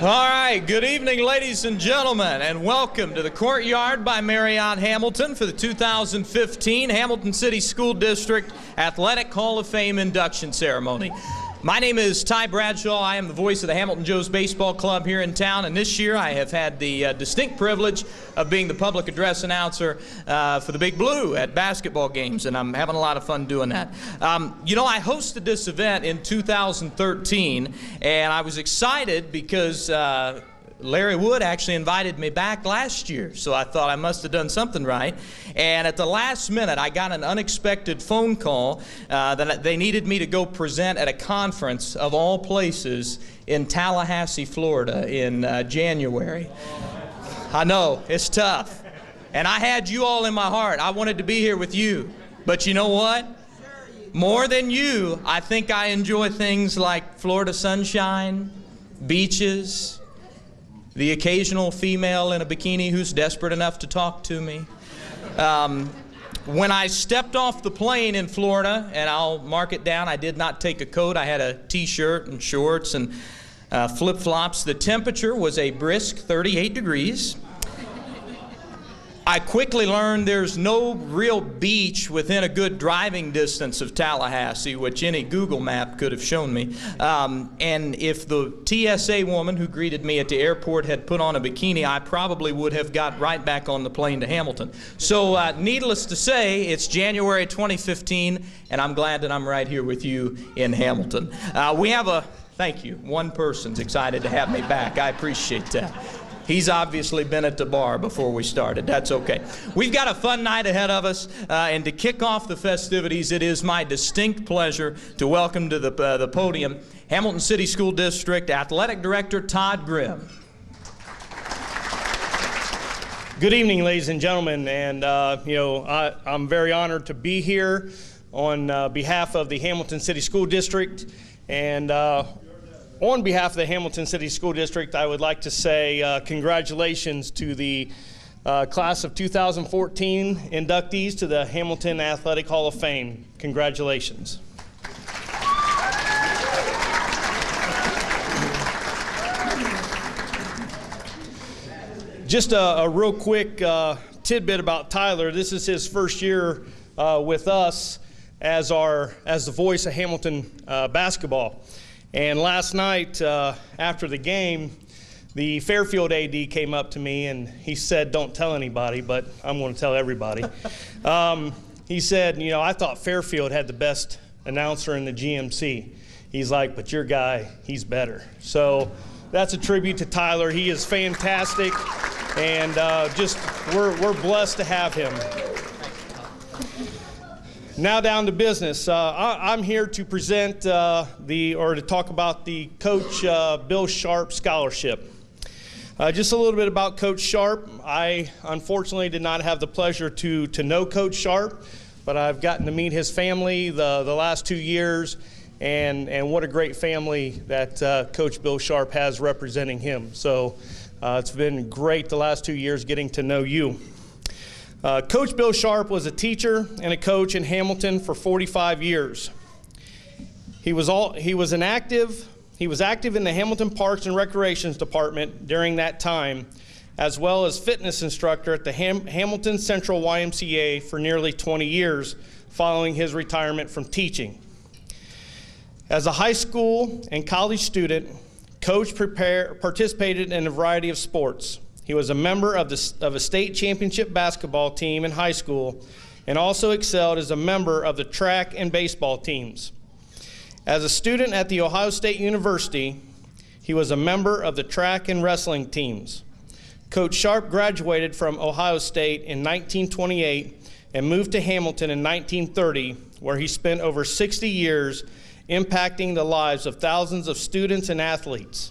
All right, good evening, ladies and gentlemen, and welcome to the Courtyard by Marriott Hamilton for the 2015 Hamilton City School District Athletic Hall of Fame induction ceremony. My name is Ty Bradshaw. I am the voice of the Hamilton Joes Baseball Club here in town, and this year I have had the distinct privilege of being the public address announcer for the Big Blue at basketball games, and I'm having a lot of fun doing that. You know, I hosted this event in 2013, and I was excited because Larry Wood actually invited me back last year, so I thought I must have done something right. And at the last minute, I got an unexpected phone call that they needed me to go present at a conference of all places in Tallahassee, Florida in January. I know, it's tough. And I had you all in my heart. I wanted to be here with you. But you know what? More than you, I think I enjoy things like Florida sunshine, beaches, the occasional female in a bikini who's desperate enough to talk to me. When I stepped off the plane in Florida, and I'll mark it down, I did not take a coat. I had a t-shirt and shorts and flip-flops. The temperature was a brisk 38 degrees. I quickly learned there's no real beach within a good driving distance of Tallahassee, which any Google map could have shown me. And if the TSA woman who greeted me at the airport had put on a bikini, I probably would have got right back on the plane to Hamilton. So needless to say, it's January 2015, and I'm glad that I'm right here with you in Hamilton. We have thank you, one person's excited to have me back. I appreciate that. He's obviously been at the bar before we started. That's okay. We've got a fun night ahead of us, and to kick off the festivities, it is my distinct pleasure to welcome to the podium Hamilton City School District Athletic Director Todd Grimm. Good evening, ladies and gentlemen, and I'm very honored to be here on behalf of the Hamilton City School District, and on behalf of the Hamilton City School District, I would like to say congratulations to the class of 2014 inductees to the Hamilton Athletic Hall of Fame. Congratulations. Just a real quick tidbit about Tyler. This is his first year with us as the voice of Hamilton basketball. And last night, after the game, the Fairfield AD came up to me and he said, "Don't tell anybody," but I'm going to tell everybody. He said, "You know, I thought Fairfield had the best announcer in the GMC." He's like, "But your guy, he's better." So that's a tribute to Tyler. He is fantastic, and we're blessed to have him. Now down to business. I'm here to present to talk about the Coach Bill Sharp Scholarship. Just a little bit about Coach Sharp. I unfortunately did not have the pleasure to know Coach Sharp, but I've gotten to meet his family the last 2 years, and what a great family that Coach Bill Sharp has representing him. So it's been great the last 2 years getting to know you. Coach Bill Sharp was a teacher and a coach in Hamilton for 45 years. He was active in the Hamilton Parks and Recreations Department during that time, as well as fitness instructor at the Hamilton Central YMCA for nearly 20 years following his retirement from teaching. As a high school and college student, Coach participated in a variety of sports. He was a member of a state championship basketball team in high school and also excelled as a member of the track and baseball teams. As a student at The Ohio State University, he was a member of the track and wrestling teams. Coach Sharp graduated from Ohio State in 1928 and moved to Hamilton in 1930, where he spent over 60 years impacting the lives of thousands of students and athletes.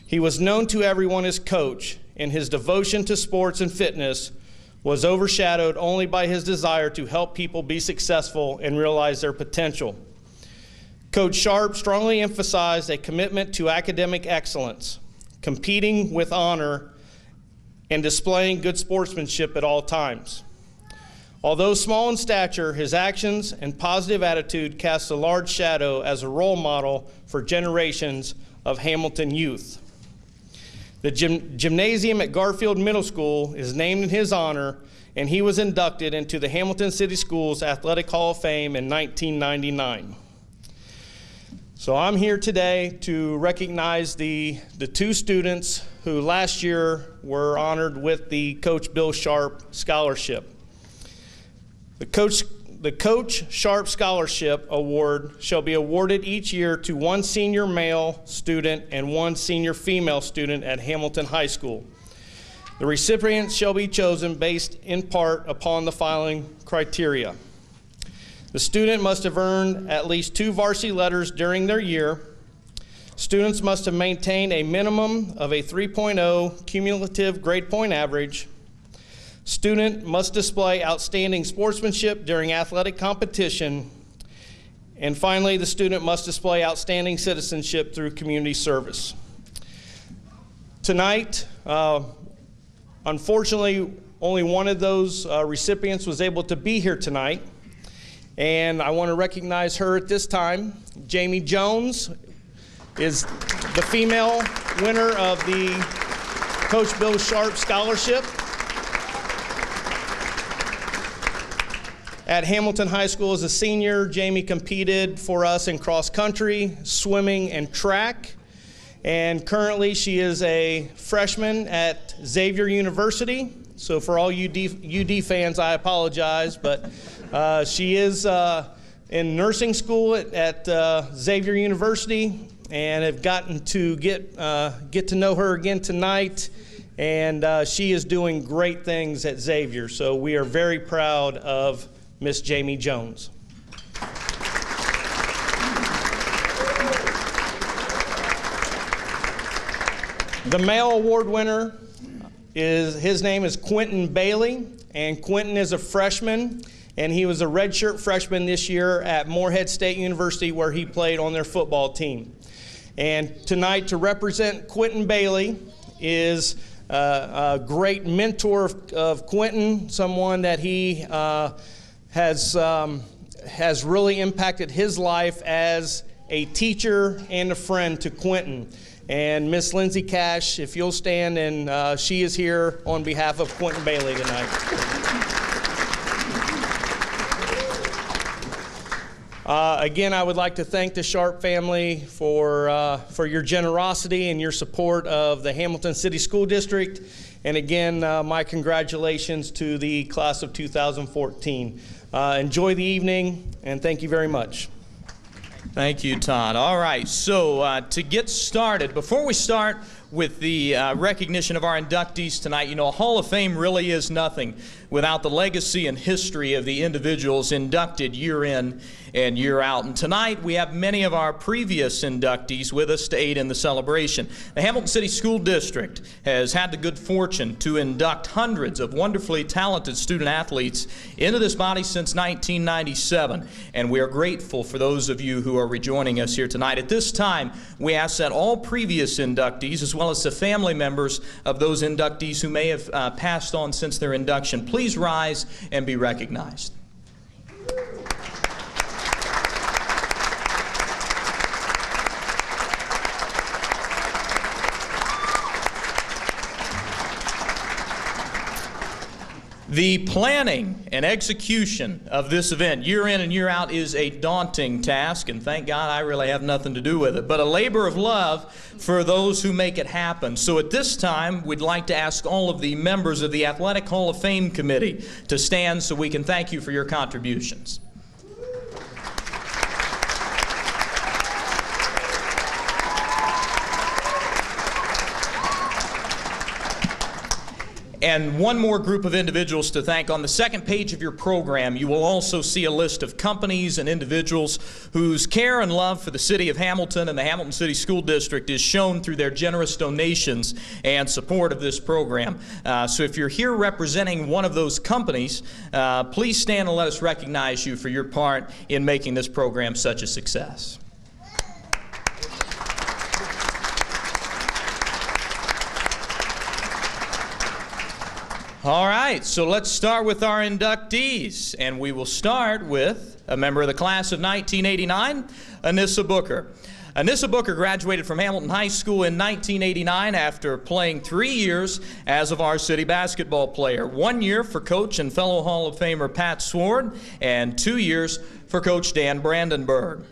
He was known to everyone as Coach, and his devotion to sports and fitness was overshadowed only by his desire to help people be successful and realize their potential. Coach Sharp strongly emphasized a commitment to academic excellence, competing with honor, and displaying good sportsmanship at all times. Although small in stature, his actions and positive attitude cast a large shadow as a role model for generations of Hamilton youth. The gymnasium at Garfield Middle School is named in his honor, and he was inducted into the Hamilton City Schools Athletic Hall of Fame in 1999. So I'm here today to recognize the two students who last year were honored with the Coach Bill Sharp Scholarship. The Coach Sharp Scholarship Award shall be awarded each year to one senior male student and one senior female student at Hamilton High School. The recipients shall be chosen based in part upon the following criteria. The student must have earned at least 2 varsity letters during their year. Students must have maintained a minimum of a 3.0 cumulative grade point average. Student must display outstanding sportsmanship during athletic competition. And finally, the student must display outstanding citizenship through community service. Tonight, unfortunately, only one of those recipients was able to be here tonight. And I want to recognize her at this time. Jamie Jones is the female winner of the Coach Bill Sharp Scholarship. At Hamilton High School as a senior, Jamie competed for us in cross country, swimming, and track. And currently she is a freshman at Xavier University. So for all UD fans, I apologize, but she is in nursing school at Xavier University, and have gotten to get to know her again tonight. And she is doing great things at Xavier. So we are very proud of Miss Jamie Jones. The male award winner his name is Quentin Bailey, and Quentin is a freshman, and he was a redshirt freshman this year at Morehead State University, where he played on their football team. And tonight, to represent Quentin Bailey is a great mentor of Quentin, someone that he has really impacted his life as a teacher and a friend to Quentin. And Miss Lindsay Cash, if you'll stand, and she is here on behalf of Quentin Bailey tonight. Again, I would like to thank the Sharp family for your generosity and your support of the Hamilton City School District. And again, my congratulations to the class of 2014. Enjoy the evening, and thank you very much. Thank you, Todd. All right, so to get started, before we start with the recognition of our inductees tonight, you know, a Hall of Fame really is nothing without the legacy and history of the individuals inducted year in and year out. And tonight we have many of our previous inductees with us to aid in the celebration. The Hamilton City School District has had the good fortune to induct hundreds of wonderfully talented student athletes into this body since 1997, and we are grateful for those of you who are rejoining us here tonight. At this time, we ask that all previous inductees, as well as the family members of those inductees who may have passed on since their induction, please rise and be recognized. The planning and execution of this event year in and year out is a daunting task, and thank God I really have nothing to do with it, but a labor of love for those who make it happen. So at this time, we'd like to ask all of the members of the Athletic Hall of Fame Committee to stand so we can thank you for your contributions. And one more group of individuals to thank. On the second page of your program, you will also see a list of companies and individuals whose care and love for the city of Hamilton and the Hamilton City School District is shown through their generous donations and support of this program. So if you're here representing one of those companies, please stand and let us recognize you for your part in making this program such a success. All right, so let's start with our inductees, and we will start with a member of the class of 1989, Anissa Booker. Anissa Booker graduated from Hamilton High School in 1989 after playing 3 years as a varsity basketball player. 1 year for coach and fellow Hall of Famer Pat Sword, and 2 years for Coach Dan Brandenburg.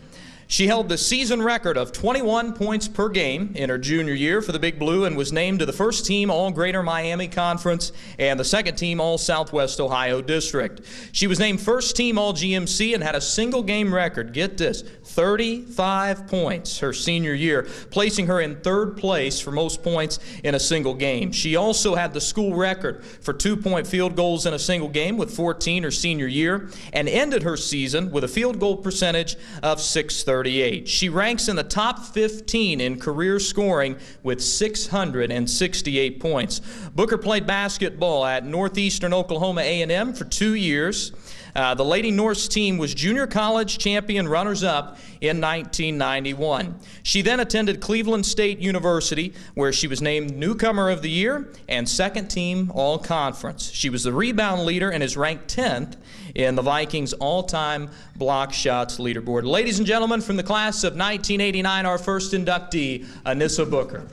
She held the season record of 21 points per game in her junior year for the Big Blue and was named to the first team All-Greater Miami Conference and the second team All-Southwest Ohio District. She was named first team All-GMC and had a single game record, get this, 35 points her senior year, placing her in third place for most points in a single game. She also had the school record for 2-point field goals in a single game with 14 her senior year and ended her season with a field goal percentage of .638. She ranks in the top 15 in career scoring with 668 points. Booker played basketball at Northeastern Oklahoma A&M for 2 years. The Lady Norse team was junior college champion runners-up in 1991. She then attended Cleveland State University, where she was named Newcomer of the Year and second team All-Conference. She was the rebound leader and is ranked 10th in the Vikings' all-time block shots leaderboard. Ladies and gentlemen, from the class of 1989, our first inductee, Anissa Booker.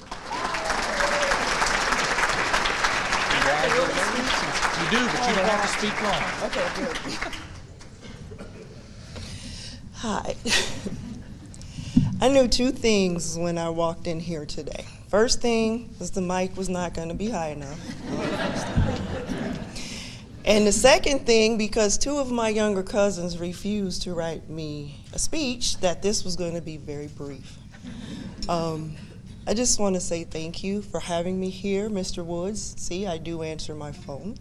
You do, but you don't have to speak long. Okay, good. Hi. I knew two things when I walked in here today. First thing was the mic was not going to be high enough. And the second thing, because two of my younger cousins refused to write me a speech, that this was going to be very brief. I just want to say thank you for having me here, Mr. Woods. See, I do answer my phone.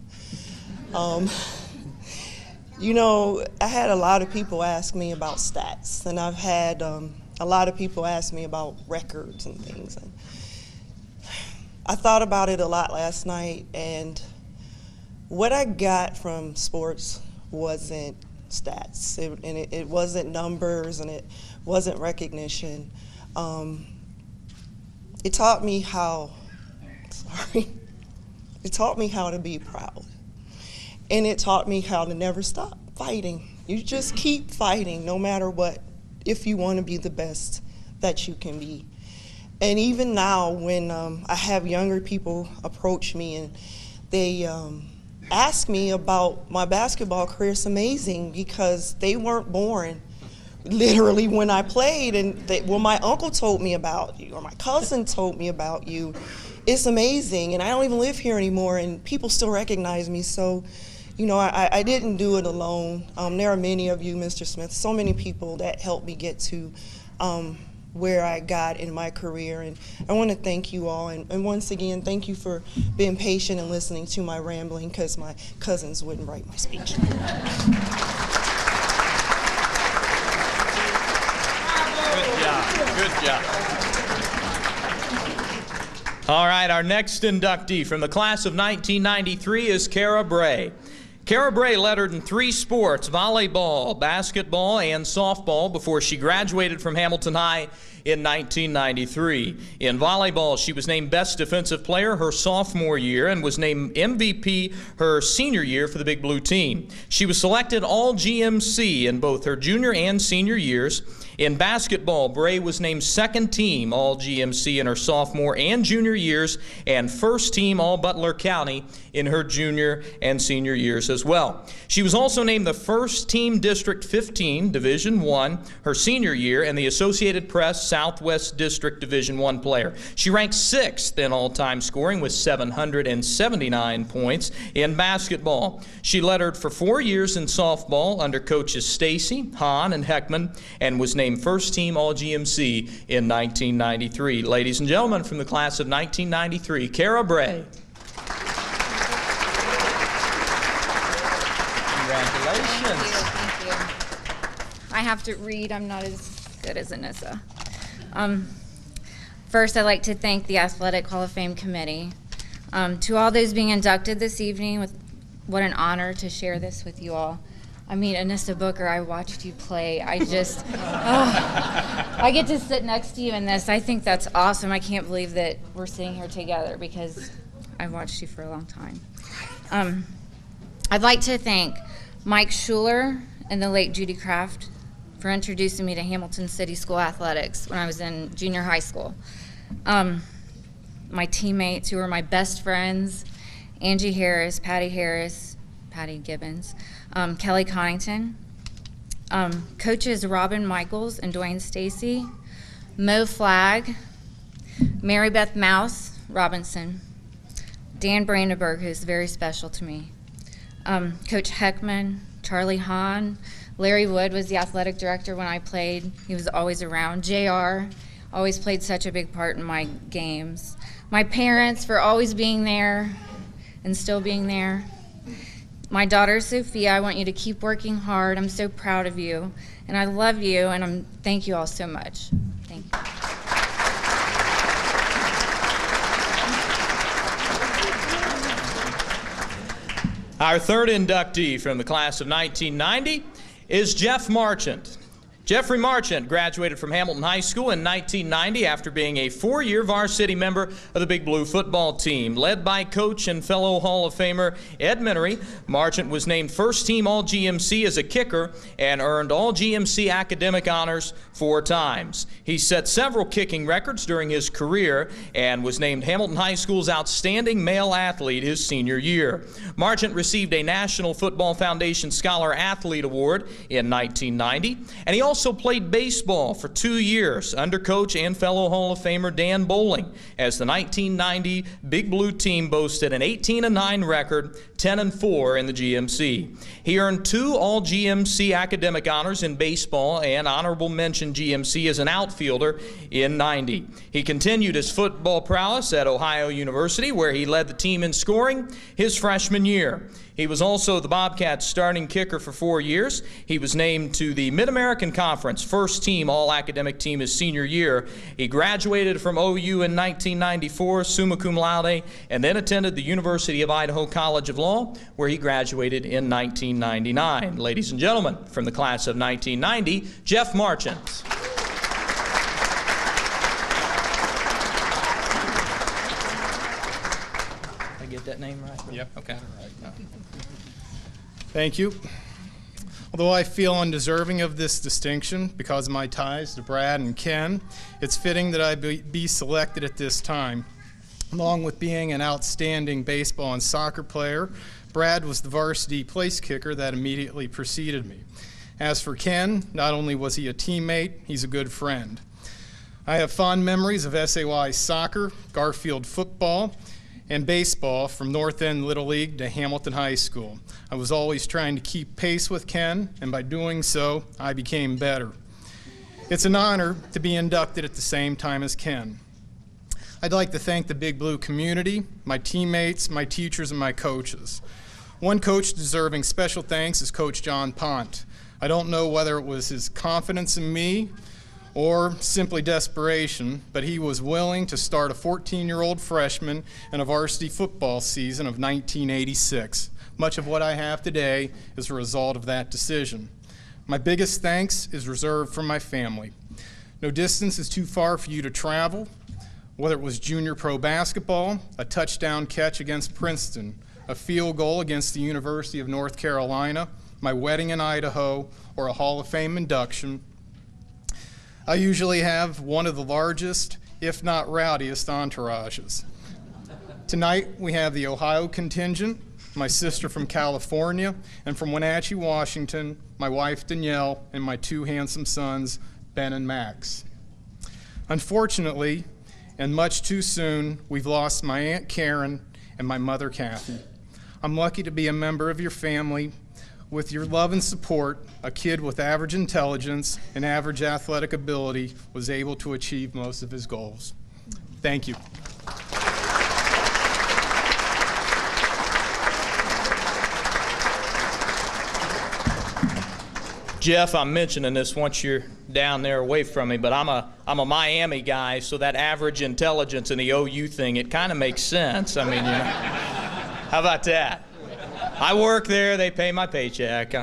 You know, I had a lot of people ask me about stats, and I've had a lot of people ask me about records and things. And I thought about it a lot last night, and what I got from sports wasn't stats, it wasn't numbers, and it wasn't recognition. It taught me how, it taught me how to be proud. And it taught me how to never stop fighting. You just keep fighting no matter what, if you want to be the best that you can be. And even now when I have younger people approach me and they ask me about my basketball career, it's amazing because they weren't born literally when I played, and well, my uncle told me about you, or my cousin told me about you. It's amazing, and I don't even live here anymore, and people still recognize me. So, you know, I didn't do it alone. There are many of you, Mr. Smith, so many people that helped me get to where I got in my career, and I want to thank you all, and once again, thank you for being patient and listening to my rambling, because my cousins wouldn't write my speech. Good job. All right, our next inductee from the class of 1993 is Kara Bray. Kara Bray lettered in 3 sports, volleyball, basketball, and softball, before she graduated from Hamilton High in 1993. In volleyball, she was named Best Defensive Player her sophomore year and was named MVP her senior year for the Big Blue team. She was selected All-GMC in both her junior and senior years. In basketball, Bray was named second team All-GMC in her sophomore and junior years and first team All-Butler County in her junior and senior years as well. She was also named the first team District 15 Division I her senior year and the Associated Press Southwest District Division I player. She ranked 6th in all-time scoring with 779 points in basketball. She lettered for 4 years in softball under coaches Stacy, Hahn, and Heckman, and was named first team All-GMC in 1993. Ladies and gentlemen, from the class of 1993, Kara Bray. Congratulations. Thank you. I have to read. I'm not as good as Anissa. First, I'd like to thank the Athletic Hall of Fame Committee. To all those being inducted this evening, what an honor to share this with you all. I mean, Anissa Booker, I watched you play. I just, I get to sit next to you in this. I think that's awesome. I can't believe that we're sitting here together because I've watched you for a long time. I'd like to thank Mike Schuler and the late Judy Kraft for introducing me to Hamilton City School athletics when I was in junior high school. My teammates who were my best friends, Angie Harris, Patty Gibbons, Kelly Connington, coaches Robin Michaels and Dwayne Stacy, Mo Flagg, Mary Beth Mouse Robinson, Dan Brandenburg, who's very special to me, Coach Heckman, Charlie Hahn, Larry Wood was the athletic director when I played. He was always around. JR always played such a big part in my games. My parents for always being there and still being there. My daughter Sophia, I want you to keep working hard. I'm so proud of you, and I love you, and thank you all so much. Thank you. Our third inductee from the class of 1990 is Jeff Marchant. Jeffrey Marchant graduated from Hamilton High School in 1990 after being a 4-year varsity member of the Big Blue football team. Led by coach and fellow Hall of Famer Ed Minery, Marchant was named first-team All-GMC as a kicker and earned All-GMC academic honors 4 times. He set several kicking records during his career and was named Hamilton High School's Outstanding Male Athlete his senior year. Marchant received a National Football Foundation Scholar Athlete Award in 1990, and he also played baseball for 2 years under coach and fellow Hall of Famer Dan Bowling as the 1990 Big Blue team boasted an 18-9 record, 10-4 in the GMC. He earned 2 All-GMC academic honors in baseball and honorable mention GMC as an outfielder in 90. He continued his football prowess at Ohio University, where he led the team in scoring his freshman year. He was also the Bobcats' starting kicker for 4 years. He was named to the Mid-American Conference first-team all-academic team his senior year. He graduated from OU in 1994, summa cum laude, and then attended the University of Idaho College of Law, where he graduated in 1999. Ladies and gentlemen, from the class of 1990, Jeff Marchant. Did I get that name right? Yep. Okay. Thank you. Although I feel undeserving of this distinction because of my ties to Brad and Ken, it's fitting that I be selected at this time. Along with being an outstanding baseball and soccer player, Brad was the varsity place kicker that immediately preceded me. As for Ken, not only was he a teammate, he's a good friend. I have fond memories of SAY soccer, Garfield football, and baseball from North End Little League to Hamilton High School. I was always trying to keep pace with Ken, and by doing so, I became better. It's an honor to be inducted at the same time as Ken. I'd like to thank the Big Blue community, my teammates, my teachers, and my coaches. One coach deserving special thanks is Coach John Pont. I don't know whether it was his confidence in me or simply desperation, but he was willing to start a 14-year-old freshman in a varsity football season of 1986. Much of what I have today is a result of that decision. My biggest thanks is reserved for my family. No distance is too far for you to travel, whether it was junior pro basketball, a touchdown catch against Princeton, a field goal against the University of North Carolina, my wedding in Idaho, or a Hall of Fame induction. I usually have one of the largest, if not rowdiest, entourages. Tonight we have the Ohio contingent, my sister from California, and from Wenatchee, Washington, my wife Danielle, and my 2 handsome sons, Ben and Max. Unfortunately, and much too soon, we've lost my Aunt Karen and my mother Kathy. I'm lucky to be a member of your family. With your love and support, a kid with average intelligence and average athletic ability was able to achieve most of his goals. Thank you. Jeff, I'm mentioning this once you're down there away from me, but I'm a Miami guy, so that average intelligence and the OU thing, it kind of makes sense. I mean, you know, how about that? I work there, they pay my paycheck.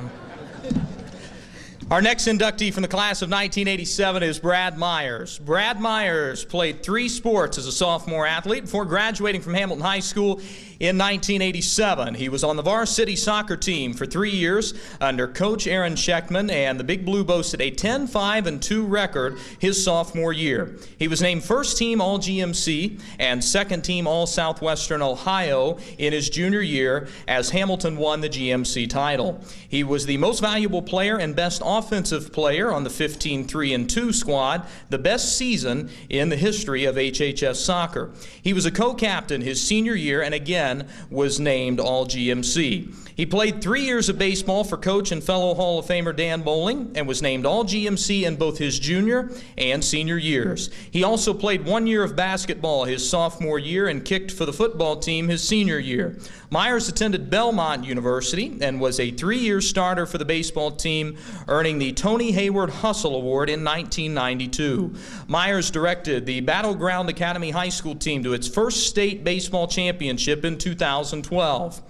Our next inductee from the class of 1987 is Brad Myers. Brad Myers played 3 sports as a sophomore athlete before graduating from Hamilton High School In 1987, he was on the varsity soccer team for 3 years under Coach Aaron Scheckman, and the Big Blue boasted a 10-5-2 record his sophomore year. He was named first team All-GMC and second team All-Southwestern Ohio in his junior year as Hamilton won the GMC title. He was the most valuable player and best offensive player on the 15-3-2 squad, the best season in the history of HHS soccer. He was a co-captain his senior year and again was named All-GMC. He played 3 years of baseball for coach and fellow Hall of Famer Dan Bowling and was named All-GMC in both his junior and senior years. He also played 1 year of basketball his sophomore year and kicked for the football team his senior year. Myers attended Belmont University and was a 3-year starter for the baseball team, earning the Tony Hayward Hustle Award in 1992. Myers directed the Battleground Academy High School team to its first state baseball championship in 2012.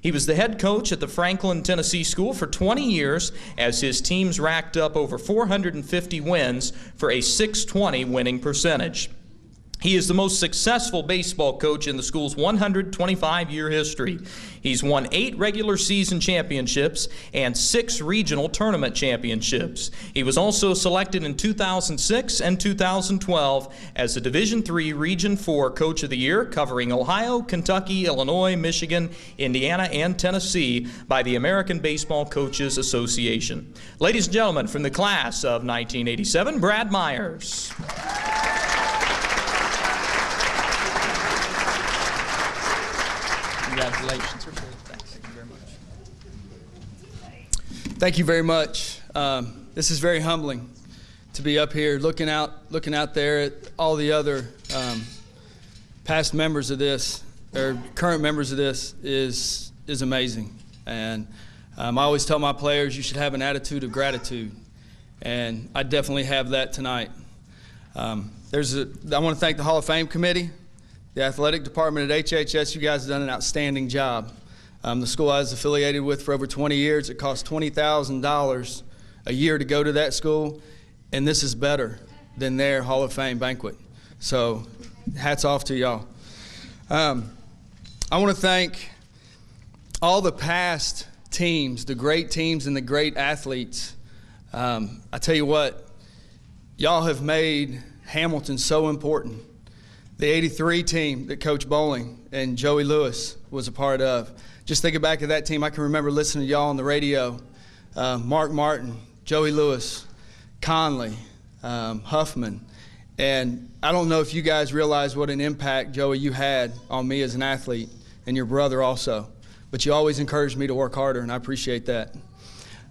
He was the head coach at the Franklin, Tennessee school for 20 years as his teams racked up over 450 wins for a .620 winning percentage. He is the most successful baseball coach in the school's 125-year history. He's won 8 regular season championships and 6 regional tournament championships. He was also selected in 2006 and 2012 as the Division III Region 4 Coach of the Year, covering Ohio, Kentucky, Illinois, Michigan, Indiana, and Tennessee by the American Baseball Coaches Association. Ladies and gentlemen, from the class of 1987, Brad Myers. Congratulations. Thanks. Thank you very much. Thank you very much. This is very humbling to be up here looking out there at all the other past members of this, or current members of this, is amazing. And I always tell my players you should have an attitude of gratitude, and I definitely have that tonight. I want to thank the Hall of Fame committee, the athletic department at HHS. You guys have done an outstanding job. The school I was affiliated with for over 20 years, it cost $20,000 a year to go to that school, and this is better than their Hall of Fame banquet. So hats off to y'all. I want to thank all the past teams, the great teams and the great athletes. I tell you what, y'all have made Hamilton so important. The '83 team that Coach Bowling and Joey Lewis was a part of. Just thinking back to that team, I can remember listening to y'all on the radio. Mark Martin, Joey Lewis, Conley, Huffman. And I don't know if you guys realize what an impact, Joey, you had on me as an athlete, and your brother also. But you always encouraged me to work harder, and I appreciate that.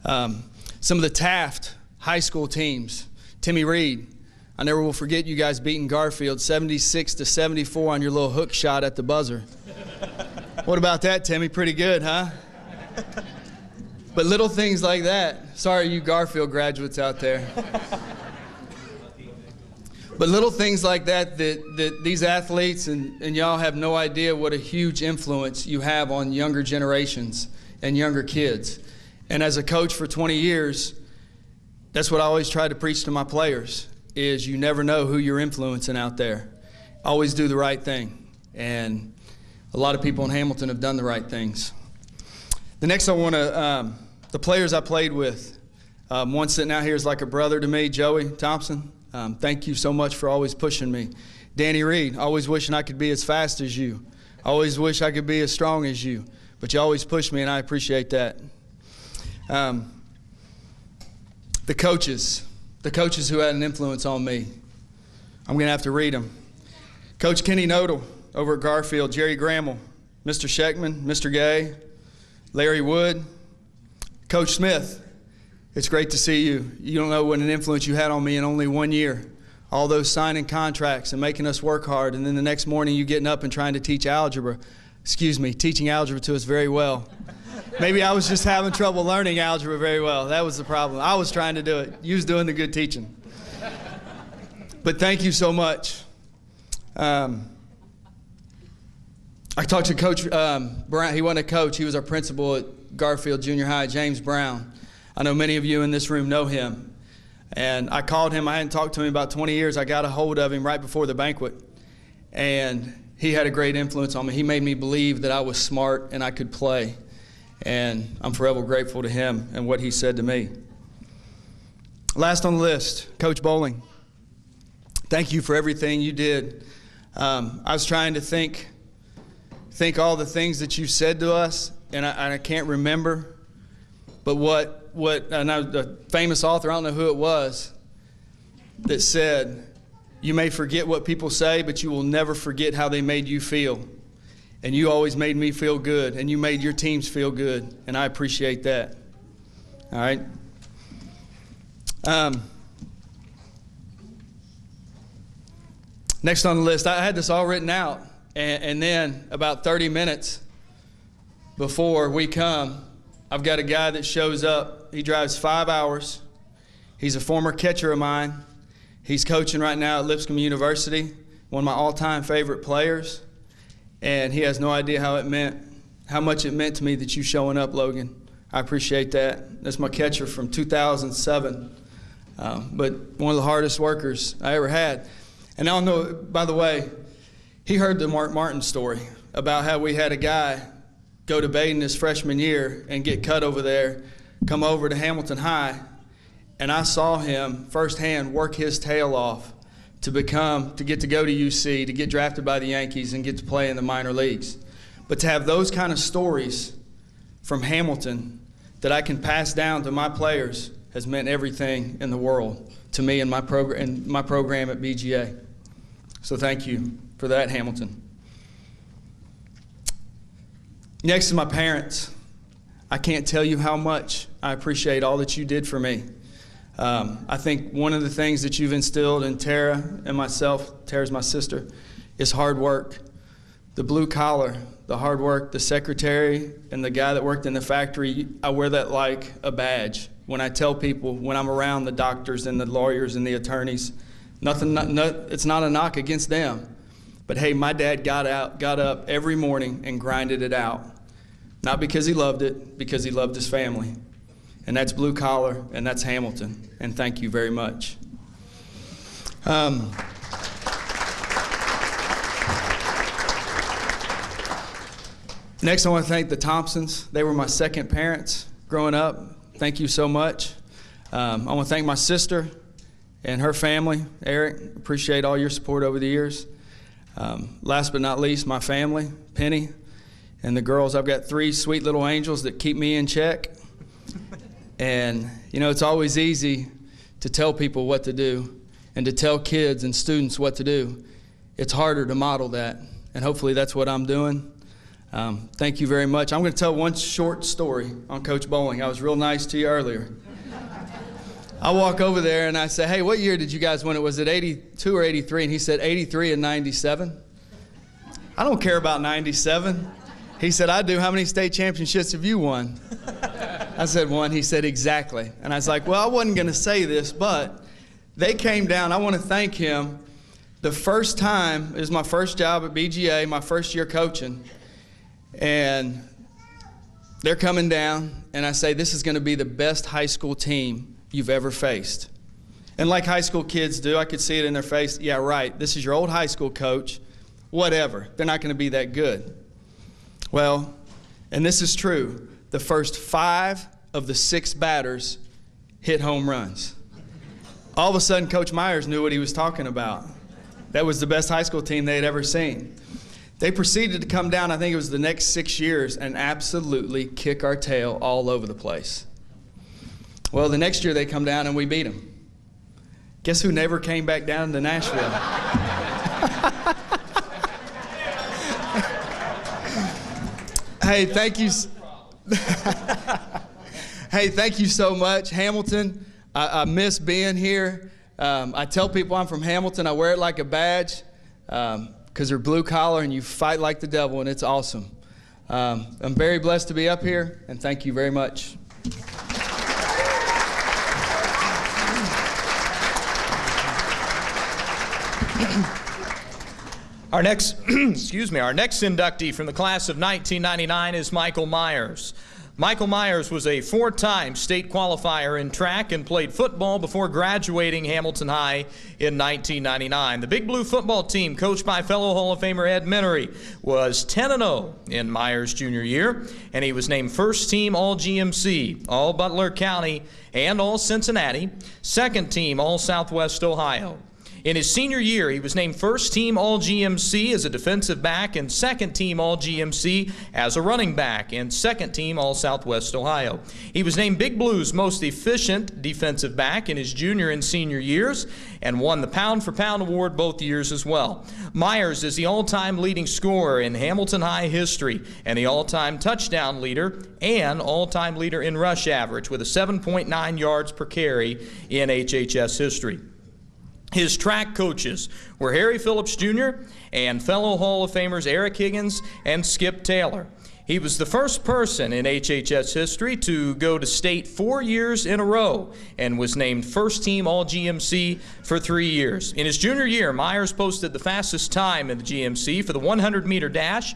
Some of the Taft high school teams, Timmy Reed. I never will forget you guys beating Garfield 76-74 on your little hook shot at the buzzer. What about that, Timmy? Pretty good, huh? But little things like that. Sorry, you Garfield graduates out there. But little things like that these athletes and y'all have no idea what a huge influence you have on younger generations and younger kids. And as a coach for 20 years, that's what I always try to preach to my players, is you never know who you're influencing out there. Always do the right thing. And a lot of people in Hamilton have done the right things. The next I want to, the players I played with, one sitting out here is like a brother to me, Joey Thompson. Thank you so much for always pushing me. Danny Reed, always wishing I could be as fast as you. Always wish I could be as strong as you. But you always push me, and I appreciate that. The coaches who had an influence on me. I'm going to have to read them. Coach Kenny Nodal over at Garfield, Jerry Grammel, Mr. Scheckman, Mr. Gay, Larry Wood, Coach Smith. It's great to see you. You don't know what an influence you had on me in only 1 year. All those signing contracts and making us work hard, and then the next morning you getting up and trying to teach algebra. Teaching algebra to us very well. Maybe I was just having trouble learning algebra very well. That was the problem. I was trying to do it. You was doing the good teaching. But thank you so much. I talked to Coach Brown. He wasn't a coach. He was our principal at Garfield Junior High, James Brown. I know many of you in this room know him. And I called him. I hadn't talked to him in about 20 years. I got a hold of him right before the banquet. And he had a great influence on me. He made me believe that I was smart and I could play. And I'm forever grateful to him and what he said to me. Last on the list, Coach Bowling. Thank you for everything you did. I was trying to think all the things that you said to us, and I can't remember. But and the famous author, I don't know who it was, that said, you may forget what people say, but you will never forget how they made you feel. And you always made me feel good, and you made your teams feel good, and I appreciate that. All right? Next on the list, I had this all written out, and then about 30 minutes before we come, I've got a guy that shows up. He drives 5 hours. He's a former catcher of mine. He's coaching right now at Lipscomb University, one of my all-time favorite players. And he has no idea how much it meant to me that you showing up, Logan. I appreciate that. That's my catcher from 2007, but one of the hardest workers I ever had. And I don't know, by the way, he heard the Mark Martin story about how we had a guy go to Baden his freshman year and get cut over there, come over to Hamilton High, and I saw him firsthand work his tail off to get to go to UC, to get drafted by the Yankees and get to play in the minor leagues. But to have those kind of stories from Hamilton that I can pass down to my players has meant everything in the world to me and my program at BGA. So thank you for that, Hamilton. Next is my parents. I can't tell you how much I appreciate all that you did for me. I think one of the things that you've instilled in Tara and myself, Tara's my sister, is hard work. The blue collar, the hard work, the secretary and the guy that worked in the factory, I wear that like a badge. When I tell people, when I'm around the doctors and the lawyers and the attorneys, it's not a knock against them. But hey, my dad got up every morning and grinded it out. Not because he loved it, because he loved his family. And that's blue collar, and that's Hamilton. And thank you very much. Next, I want to thank the Thompsons. They were my second parents growing up. Thank you so much. I want to thank my sister and her family. Eric, appreciate all your support over the years. Last but not least, my family, Penny, and the girls. I've got 3 sweet little angels that keep me in check. And, you know, it's always easy to tell people what to do and to tell kids and students what to do. It's harder to model that, and hopefully that's what I'm doing. Thank you very much. I'm going to tell one short story on Coach Bowling. I was real nice to you earlier. I walk over there and I say, hey, what year did you guys win it? Was it 82 or 83? And he said, 83 and 97. I don't care about 97. He said, I do. How many state championships have you won? I said, 1. He said, exactly. And I was like, well, I wasn't going to say this, but they came down. I want to thank him. The first time, it was my first job at BGA, my first year coaching, and they're coming down, and I say, this is going to be the best high school team you've ever faced. And like high school kids do, I could see it in their face, yeah, right, this is your old high school coach, whatever. They're not going to be that good. Well, and this is true. The first 5 of the 6 batters hit home runs. All of a sudden, Coach Myers knew what he was talking about. That was the best high school team they had ever seen. They proceeded to come down, I think it was the next 6 years, and absolutely kick our tail all over the place. Well, the next year they come down and we beat them. Guess who never came back down to Nashville? Hey, thank you. Hey, thank you so much, Hamilton. I miss being here. I tell people I'm from Hamilton. I wear it like a badge because they're blue collar and you fight like the devil, and it's awesome. I'm very blessed to be up here, and thank you very much. Our next, our next inductee from the class of 1999 is Michael Myers. Michael Myers was a 4-time state qualifier in track and played football before graduating Hamilton High in 1999. The Big Blue football team, coached by fellow Hall of Famer Ed Minery, was 10-0 in Myers' junior year, and he was named first team All-GMC, All-Butler County, and All-Cincinnati, second team All-Southwest Ohio. In his senior year, he was named first team All-GMC as a defensive back and second team All-GMC as a running back and second team All-Southwest Ohio. He was named Big Blue's most efficient defensive back in his junior and senior years and won the Pound for Pound award both years as well. Myers is the all-time leading scorer in Hamilton High history and the all-time touchdown leader and all-time leader in rush average with a 7.9 yards per carry in HHS history. His track coaches were Harry Phillips Jr. and fellow Hall of Famers Eric Higgins and Skip Taylor. He was the first person in HHS history to go to state 4 years in a row and was named first team All-GMC for 3 years. In his junior year, Myers posted the fastest time in the GMC for the 100-meter dash,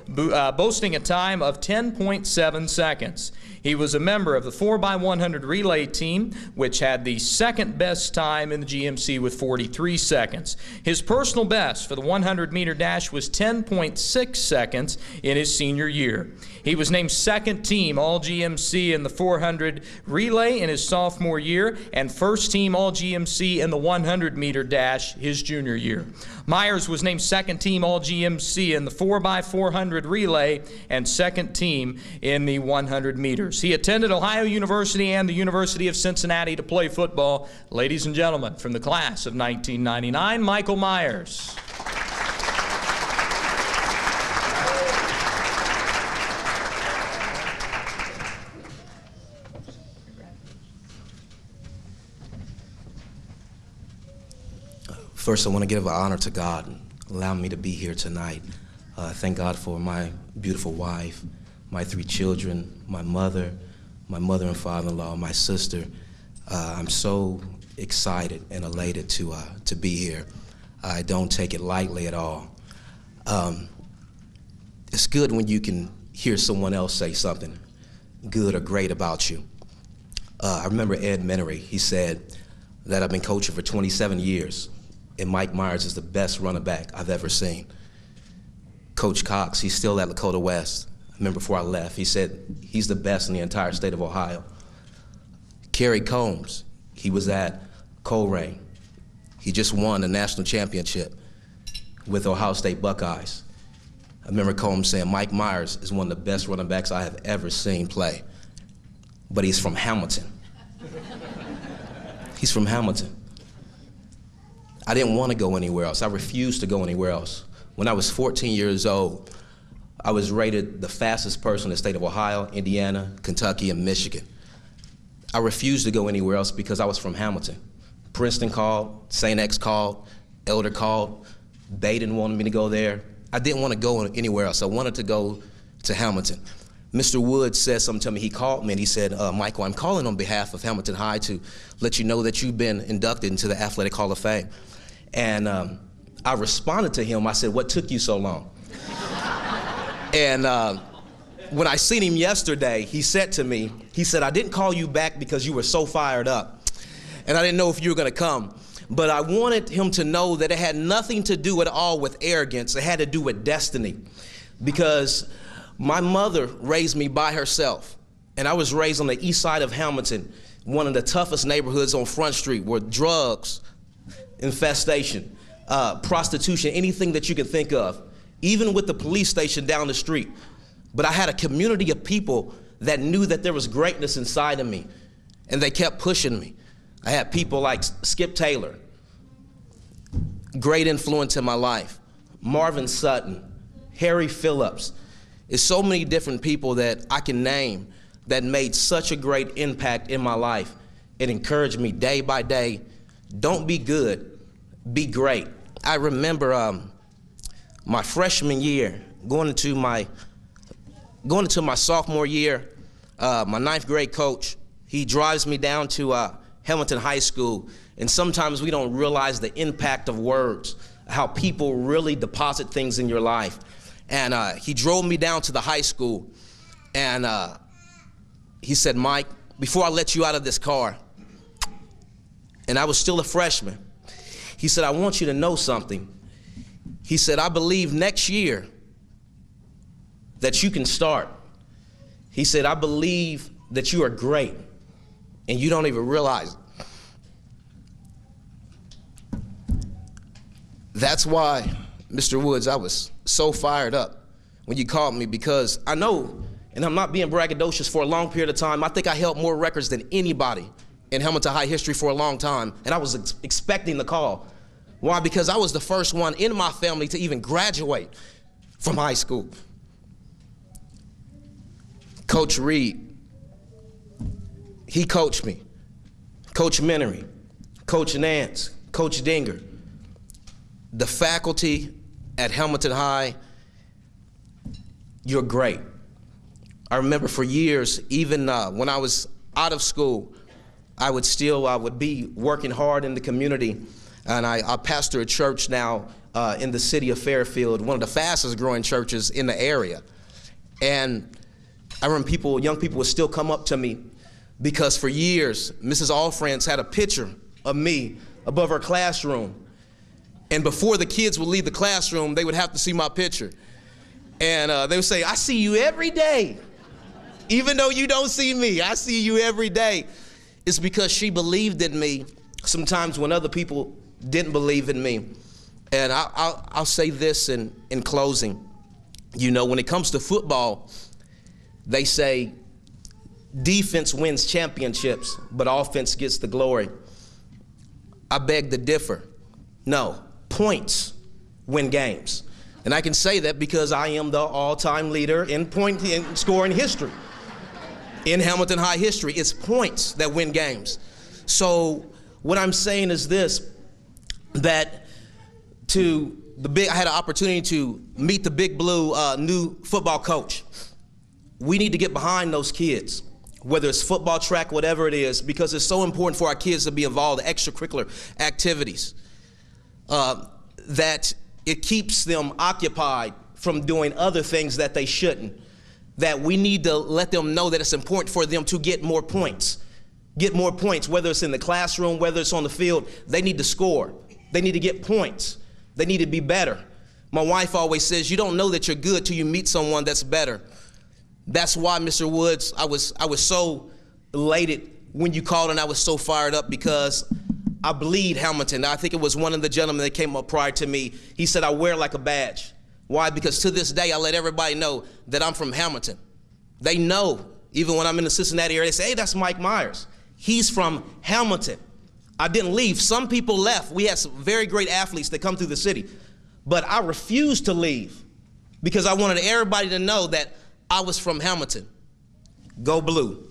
boasting a time of 10.7 seconds. He was a member of the 4x100 relay team, which had the second best time in the GMC with 43 seconds. His personal best for the 100-meter dash was 10.6 seconds in his senior year. He was named second team All-GMC in the 400 relay in his sophomore year and first team All-GMC in the 100-meter dash his junior year. Myers was named second team All-GMC in the 4x400 relay and second team in the 100 meters. He attended Ohio University and the University of Cincinnati to play football. Ladies and gentlemen, from the class of 1999, Michael Myers. First, I want to give honor to God and allow me to be here tonight. Thank God for my beautiful wife, my 3 children, my mother and father-in-law, my sister. I'm so excited and elated to be here. I don't take it lightly at all. It's good when you can hear someone else say something good or great about you. I remember Ed Minery. He said that I've been coaching for 27 years, and Mike Myers is the best running back I've ever seen. Coach Cox, he's still at Lakota West. I remember before I left, he said he's the best in the entire state of Ohio. Kerry Combs, he was at Colerain. He just won the national championship with Ohio State Buckeyes. I remember Combs saying Mike Myers is one of the best running backs I have ever seen play. But he's from Hamilton. He's from Hamilton. I didn't want to go anywhere else. I refused to go anywhere else. When I was 14 years old, I was rated the fastest person in the state of Ohio, Indiana, Kentucky, and Michigan. I refused to go anywhere else because I was from Hamilton. Princeton called, St. X called, Elder called, Baden wanted me to go there. I didn't want to go anywhere else. I wanted to go to Hamilton. Mr. Woods said something to me. He called me and he said, Michael, I'm calling on behalf of Hamilton High to let you know that you've been inducted into the Athletic Hall of Fame. And I responded to him. I said, what took you so long? And when I seen him yesterday, he said to me, he said, I didn't call you back because you were so fired up. And I didn't know if you were going to come. But I wanted him to know that it had nothing to do at all with arrogance. It had to do with destiny. Because my mother raised me by herself. And I was raised on the east side of Hamilton, one of the toughest neighborhoods on Front Street, where drugs, infestation, prostitution, anything that you can think of, even with the police station down the street. But I had a community of people that knew that there was greatness inside of me, and they kept pushing me. I had people like Skip Taylor, great influence in my life, Marvin Sutton, Harry Phillips. It's so many different people that I can name that made such a great impact in my life. It encouraged me day by day. Don't be good, be great. I remember my freshman year, going into my sophomore year, my 9th grade coach, he drives me down to Hamilton High School, and sometimes we don't realize the impact of words, how people really deposit things in your life. And he drove me down to the high school, and he said, Mike, before I let you out of this car, and I was still a freshman, he said, I want you to know something. He said, I believe next year that you can start. He said, I believe that you are great, and you don't even realize it. That's why, Mr. Woods, I was so fired up when you called me, because I know, and I'm not being braggadocious, for a long period of time, I think I held more records than anybody in Hamilton High history for a long time, and I was expecting the call. Why? Because I was the first one in my family to even graduate from high school. Coach Reed, he coached me. Coach Menery, Coach Nance, Coach Dinger. The faculty at Hamilton High, you're great. I remember for years, even when I was out of school, I would be working hard in the community, and I pastor a church now in the city of Fairfield, one of the fastest growing churches in the area. And I remember young people would still come up to me because for years, Mrs. Allfriends had a picture of me above her classroom. And before the kids would leave the classroom, they would have to see my picture. And they would say, I see you every day. Even though you don't see me, I see you every day. It's because she believed in me sometimes when other people didn't believe in me. And I'll say this in closing. You know, when it comes to football, they say defense wins championships, but offense gets the glory. I beg to differ. No, points win games. And I can say that because I am the all-time leader in point in scoring history. In Hamilton High history, it's points that win games. So what I'm saying is this, that I had an opportunity to meet the Big Blue new football coach. We need to get behind those kids, whether it's football, track, whatever it is, because it's so important for our kids to be involved in extracurricular activities, that it keeps them occupied from doing other things that they shouldn't. That we need to let them know that it's important for them to get more points. Get more points, whether it's in the classroom, whether it's on the field. They need to score. They need to get points. They need to be better. My wife always says, you don't know that you're good till you meet someone that's better. That's why, Mr. Woods, I was so elated when you called, and I was so fired up because I bleed Hamilton. I think it was one of the gentlemen that came up prior to me. He said, I wear like a badge. Why? Because to this day, I let everybody know that I'm from Hamilton. They know, even when I'm in the Cincinnati area, they say, hey, that's Mike Myers. He's from Hamilton. I didn't leave. Some people left. We had some very great athletes that come through the city. But I refused to leave because I wanted everybody to know that I was from Hamilton. Go Blue.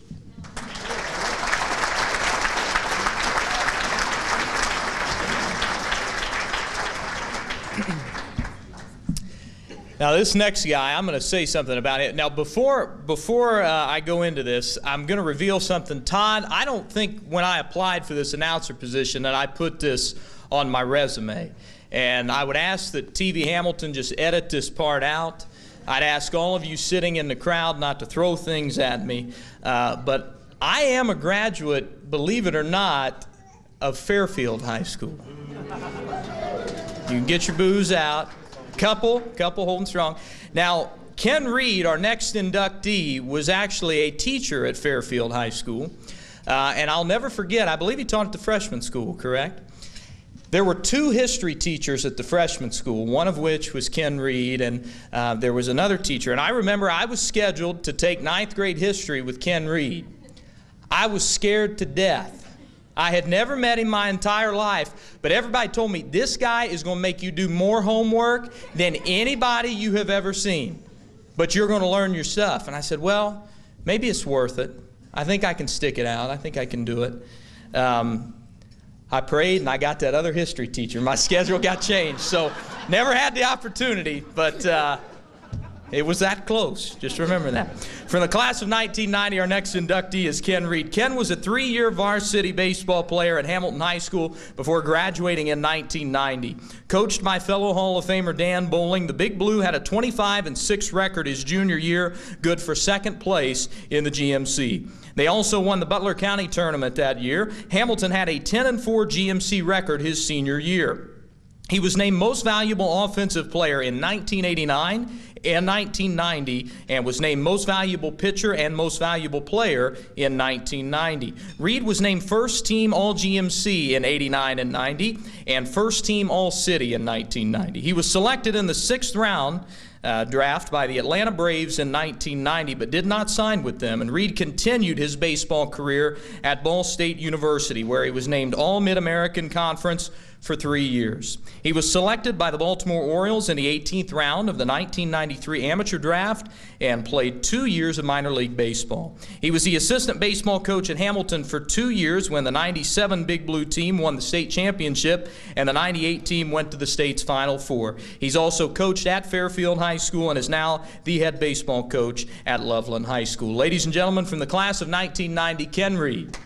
Now, this next guy, I'm going to say something about it. Now, before I go into this, I'm going to reveal something. Todd, I don't think when I applied for this announcer position that I put this on my resume. And I would ask that TV Hamilton just edit this part out. I'd ask all of you sitting in the crowd not to throw things at me. But I am a graduate, believe it or not, of Fairfield High School. You can get your booze out. Couple holding strong. Now, Ken Reed, our next inductee, was actually a teacher at Fairfield High School. And I'll never forget, I believe he taught at the freshman school, correct? There were 2 history teachers at the freshman school, one of which was Ken Reed, and there was another teacher. And I remember I was scheduled to take 9th grade history with Ken Reed. I was scared to death. I had never met him my entire life, but everybody told me, this guy is going to make you do more homework than anybody you have ever seen, but you're going to learn your stuff. And I said, well, maybe it's worth it. I think I can stick it out. I think I can do it. I prayed, and I got that other history teacher. My schedule got changed, so never had the opportunity, but It was that close. Just remember that. From the class of 1990, our next inductee is Ken Reed. Ken was a 3-year varsity baseball player at Hamilton High School before graduating in 1990. Coached by fellow Hall of Famer Dan Bowling, the Big Blue had a 25-6 record his junior year, good for second place in the GMC. They also won the Butler County tournament that year. Hamilton had a 10-4 GMC record his senior year. He was named Most Valuable Offensive Player in 1989 and 1990, and was named Most Valuable Pitcher and Most Valuable Player in 1990. Reed was named First Team All-GMC in 89 and 90, and First Team All-City in 1990. He was selected in the 6th round draft by the Atlanta Braves in 1990, but did not sign with them, and Reed continued his baseball career at Ball State University, where he was named All-Mid-American Conference for 3 years. He was selected by the Baltimore Orioles in the 18th round of the 1993 amateur draft and played 2 years of minor league baseball. He was the assistant baseball coach at Hamilton for 2 years when the 97 Big Blue team won the state championship and the 98 team went to the state's Final Four. He's also coached at Fairfield High School and is now the head baseball coach at Loveland High School. Ladies and gentlemen, from the class of 1990, Ken Reed.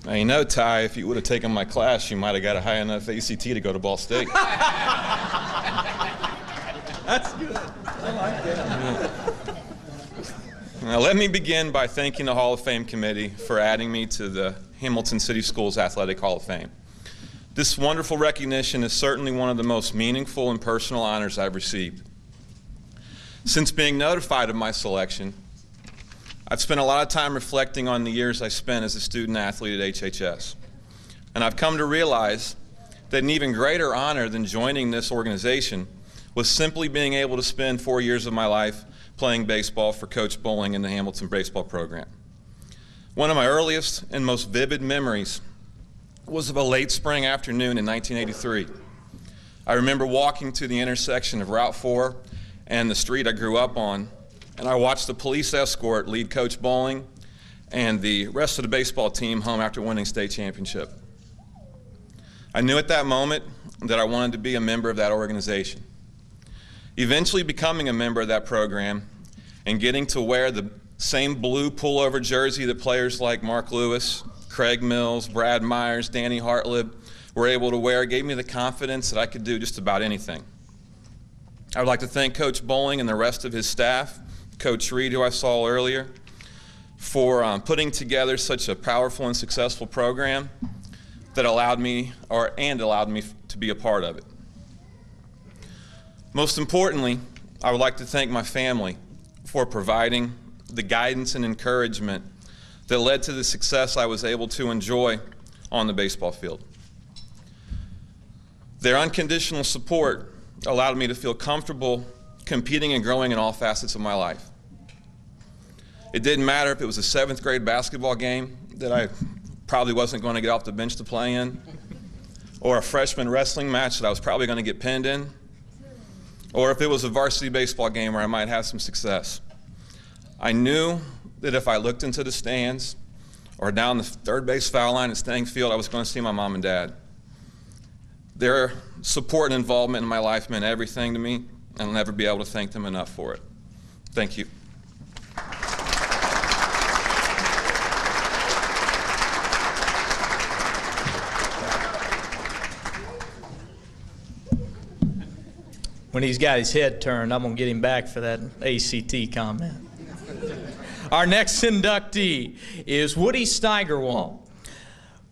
Now, you know, Ty, if you would have taken my class, you might have got a high enough ACT to go to Ball State. That's good. I like that. Now, let me begin by thanking the Hall of Fame Committee for adding me to the Hamilton City Schools Athletic Hall of Fame. This wonderful recognition is certainly one of the most meaningful and personal honors I've received. Since being notified of my selection, I've spent a lot of time reflecting on the years I spent as a student athlete at HHS. And I've come to realize that an even greater honor than joining this organization was simply being able to spend 4 years of my life playing baseball for Coach Bowling in the Hamilton baseball program. One of my earliest and most vivid memories was of a late spring afternoon in 1983. I remember walking to the intersection of Route 4 and the street I grew up on, and I watched the police escort lead Coach Bowling and the rest of the baseball team home after winning state championship. I knew at that moment that I wanted to be a member of that organization. Eventually becoming a member of that program and getting to wear the same blue pullover jersey that players like Mark Lewis, Craig Mills, Brad Myers, Danny Hartlib were able to wear gave me the confidence that I could do just about anything. I would like to thank Coach Bowling and the rest of his staff, Coach Reed, who I saw earlier, for putting together such a powerful and successful program that allowed me to be a part of it. Most importantly, I would like to thank my family for providing the guidance and encouragement that led to the success I was able to enjoy on the baseball field. Their unconditional support allowed me to feel comfortable competing and growing in all facets of my life. It didn't matter if it was a 7th grade basketball game that I probably wasn't going to get off the bench to play in, or a freshman wrestling match that I was probably going to get pinned in, or if it was a varsity baseball game where I might have some success. I knew that if I looked into the stands or down the third base foul line at Stang Field, I was going to see my mom and dad. Their support and involvement in my life meant everything to me, and I'll never be able to thank them enough for it. Thank you. When he's got his head turned, I'm going to get him back for that ACT comment. Our next inductee is Woody Steigerwalt.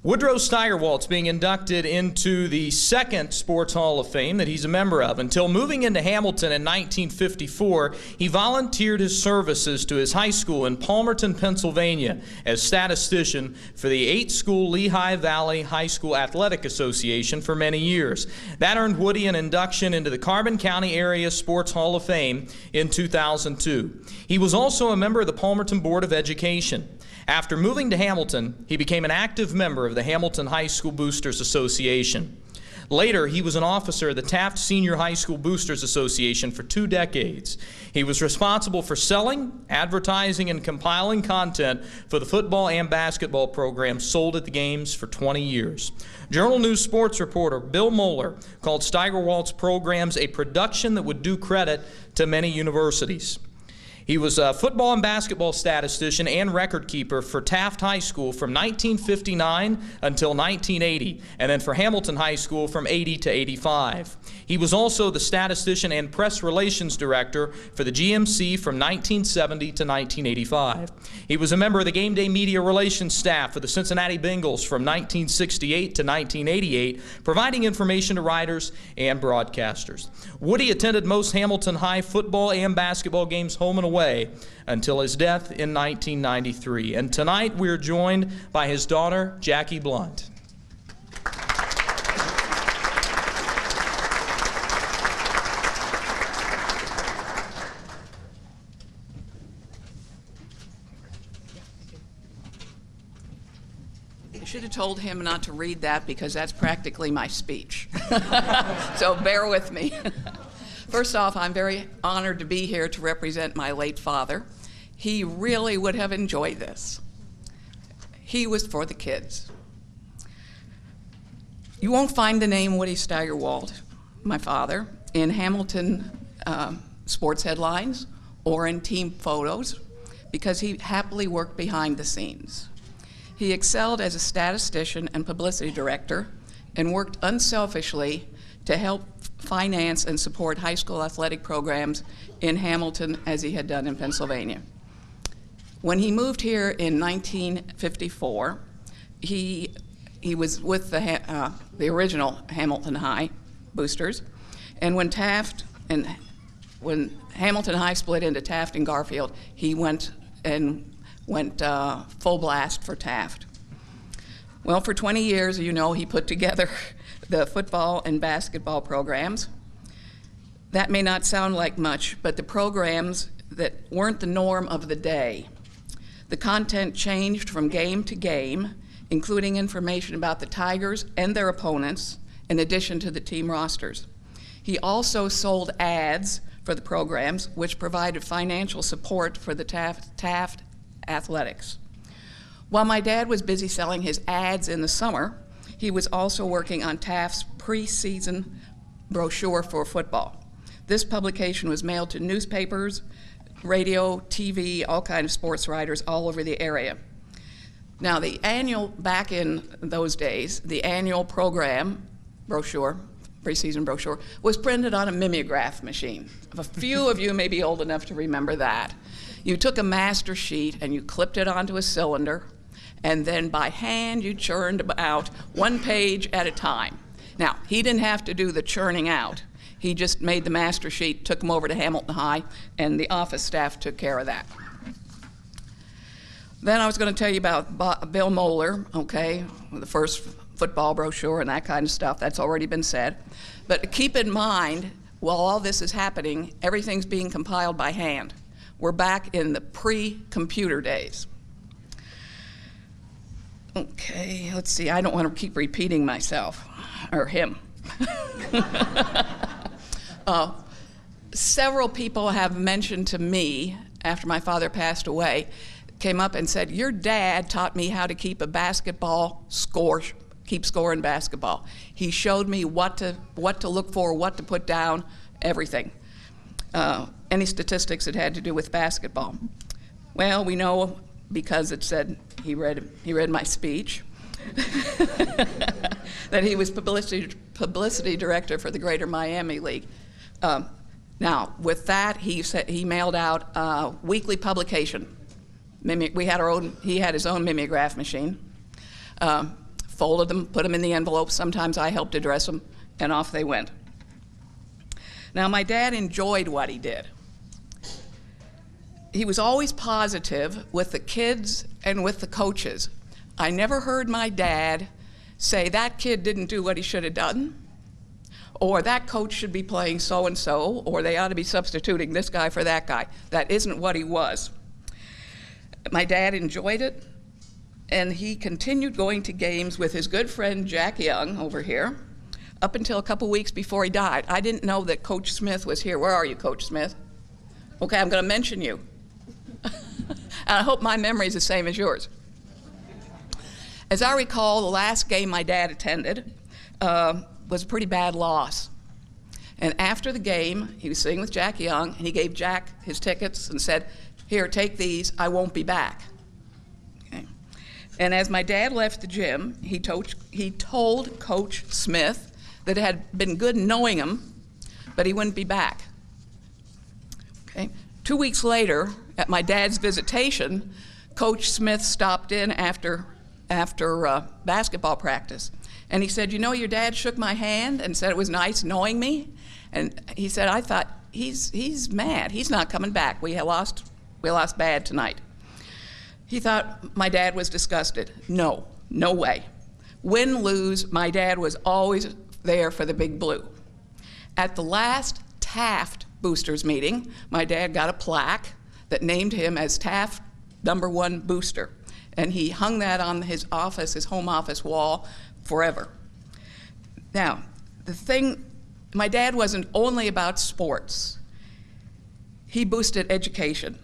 Woodrow Steigerwalt's being inducted into the 2nd Sports Hall of Fame that he's a member of. Until moving into Hamilton in 1954, he volunteered his services to his high school in Palmerton, Pennsylvania as statistician for the 8-school Lehigh Valley High School Athletic Association for many years. That earned Woody an induction into the Carbon County Area Sports Hall of Fame in 2002. He was also a member of the Palmerton Board of Education. After moving to Hamilton, he became an active member of the Hamilton High School Boosters Association. Later, he was an officer of the Taft Senior High School Boosters Association for 2 decades. He was responsible for selling, advertising, and compiling content for the football and basketball programs sold at the games for 20 years. Journal News sports reporter Bill Moeller called Steigerwald's programs a production that would do credit to many universities. He was a football and basketball statistician and record keeper for Taft High School from 1959 until 1980, and then for Hamilton High School from 80 to 85. He was also the statistician and press relations director for the GMC from 1970 to 1985. He was a member of the game day media relations staff for the Cincinnati Bengals from 1968 to 1988, providing information to writers and broadcasters. Woody attended most Hamilton High football and basketball games home and away until his death in 1993. And tonight we're joined by his daughter, Jackie Blunt. I should have told him not to read that because that's practically my speech. So bear with me. First off, I'm very honored to be here to represent my late father. He really would have enjoyed this. He was for the kids. You won't find the name Woody Steigerwald, my father, in Hamilton sports headlines or in team photos because he happily worked behind the scenes. He excelled as a statistician and publicity director and worked unselfishly to help finance and support high school athletic programs in Hamilton as he had done in Pennsylvania. When he moved here in 1954, he was with the original Hamilton High Boosters, and when Hamilton High split into Taft and Garfield, he went full blast for Taft. Well, for 20 years, you know, he put together the football and basketball programs. That may not sound like much, but the programs that weren't the norm of the day. The content changed from game to game, including information about the Tigers and their opponents, in addition to the team rosters. He also sold ads for the programs, which provided financial support for the Taft athletics. While my dad was busy selling his ads in the summer, he was also working on Taft's preseason brochure for football. This publication was mailed to newspapers, radio, TV, all kinds of sports writers all over the area. Now, back in those days, the annual program brochure, preseason brochure, was printed on a mimeograph machine. A few of you may be old enough to remember that. You took a master sheet and you clipped it onto a cylinder, and then by hand you churned out 1 page at a time. Now, he didn't have to do the churning out. He just made the master sheet, took them over to Hamilton High, and the office staff took care of that. Then I was going to tell you about Bill Moeller, okay, the first football brochure and that kind of stuff. That's already been said. But keep in mind, while all this is happening, everything's being compiled by hand. We're back in the pre-computer days. Okay, let's see. I don't want to keep repeating myself, or him. Several people have mentioned to me, after my father passed away, came up and said, your dad taught me how to keep a basketball score, keep score in basketball. He showed me what to look for, what to put down, everything. Any statistics that had to do with basketball. Well, we know because it said he read my speech that he was publicity director for the Greater Miami League. Now, with that, he mailed out a weekly publication. He had his own mimeograph machine. Folded them, put them in the envelope. Sometimes I helped address them, and off they went. Now, my dad enjoyed what he did. He was always positive with the kids and with the coaches. I never heard my dad say, that kid didn't do what he should have done, or that coach should be playing so-and-so, or they ought to be substituting this guy for that guy. That isn't what he was. My dad enjoyed it, and he continued going to games with his good friend Jack Young over here, up until a couple weeks before he died. I didn't know that Coach Smith was here. Where are you, Coach Smith? Okay, I'm going to mention you. And I hope my memory is the same as yours. As I recall, the last game my dad attended was a pretty bad loss. And after the game, he was sitting with Jack Young, and he gave Jack his tickets and said, "Here, take these, I won't be back." Okay. And as my dad left the gym, he told Coach Smith that it had been good knowing him, but he wouldn't be back. Okay. 2 weeks later, at my dad's visitation, Coach Smith stopped in after basketball practice. And he said, "You know, your dad shook my hand and said it was nice knowing me." And he said, "I thought, he's mad. He's not coming back. We lost bad tonight." He thought my dad was disgusted. No way. Win, lose, my dad was always there for the big blue. At the last Taft Boosters meeting, my dad got a plaque that named him as Taft #1 booster. And he hung that on his home office wall forever. Now, my dad wasn't only about sports. He boosted education.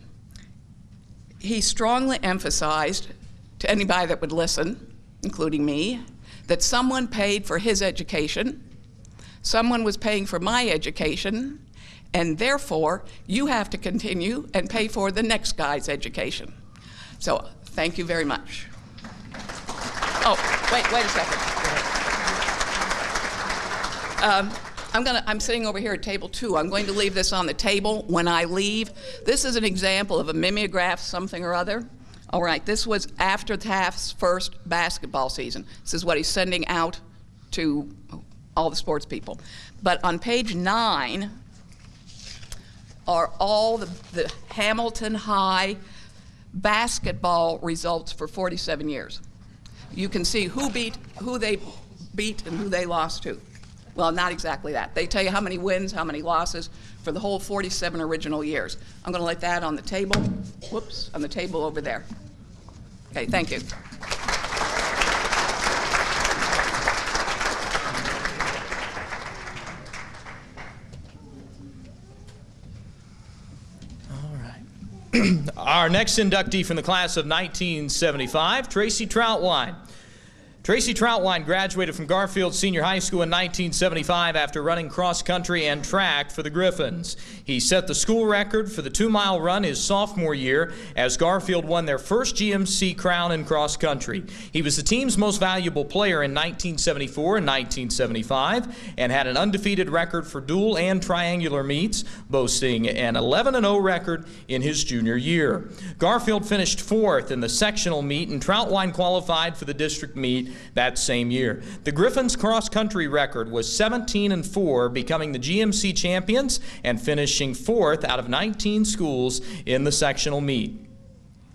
He strongly emphasized to anybody that would listen, including me, that someone paid for his education, someone was paying for my education, and therefore, you have to continue and pay for the next guy's education. So, thank you very much. Oh, wait a second. I'm sitting over here at table 2. I'm going to leave this on the table when I leave. This is an example of a mimeograph something or other. All right, this was after Taft's first basketball season. This is what he's sending out to all the sports people. But on page 9 are all the Hamilton High basketball results for 47 years. You can see who they beat and who they lost to. Well, not exactly that. They tell you how many wins, how many losses for the whole 47 original years. I'm going to let that on the table. Whoops, on the table over there. Okay, thank you. Our next inductee from the class of 1975, Tracy Troutwine. Tracy Troutwine graduated from Garfield Senior High School in 1975 after running cross country and track for the Griffins. He set the school record for the 2-mile run his sophomore year as Garfield won their first GMC crown in cross country. He was the team's most valuable player in 1974 and 1975 and had an undefeated record for dual and triangular meets, boasting an 11-0 record in his junior year. Garfield finished 4th in the sectional meet, and Troutwine qualified for the district meet that same year. The Griffins' cross-country record was 17-4, becoming the GMC champions and finishing 4th out of 19 schools in the sectional meet.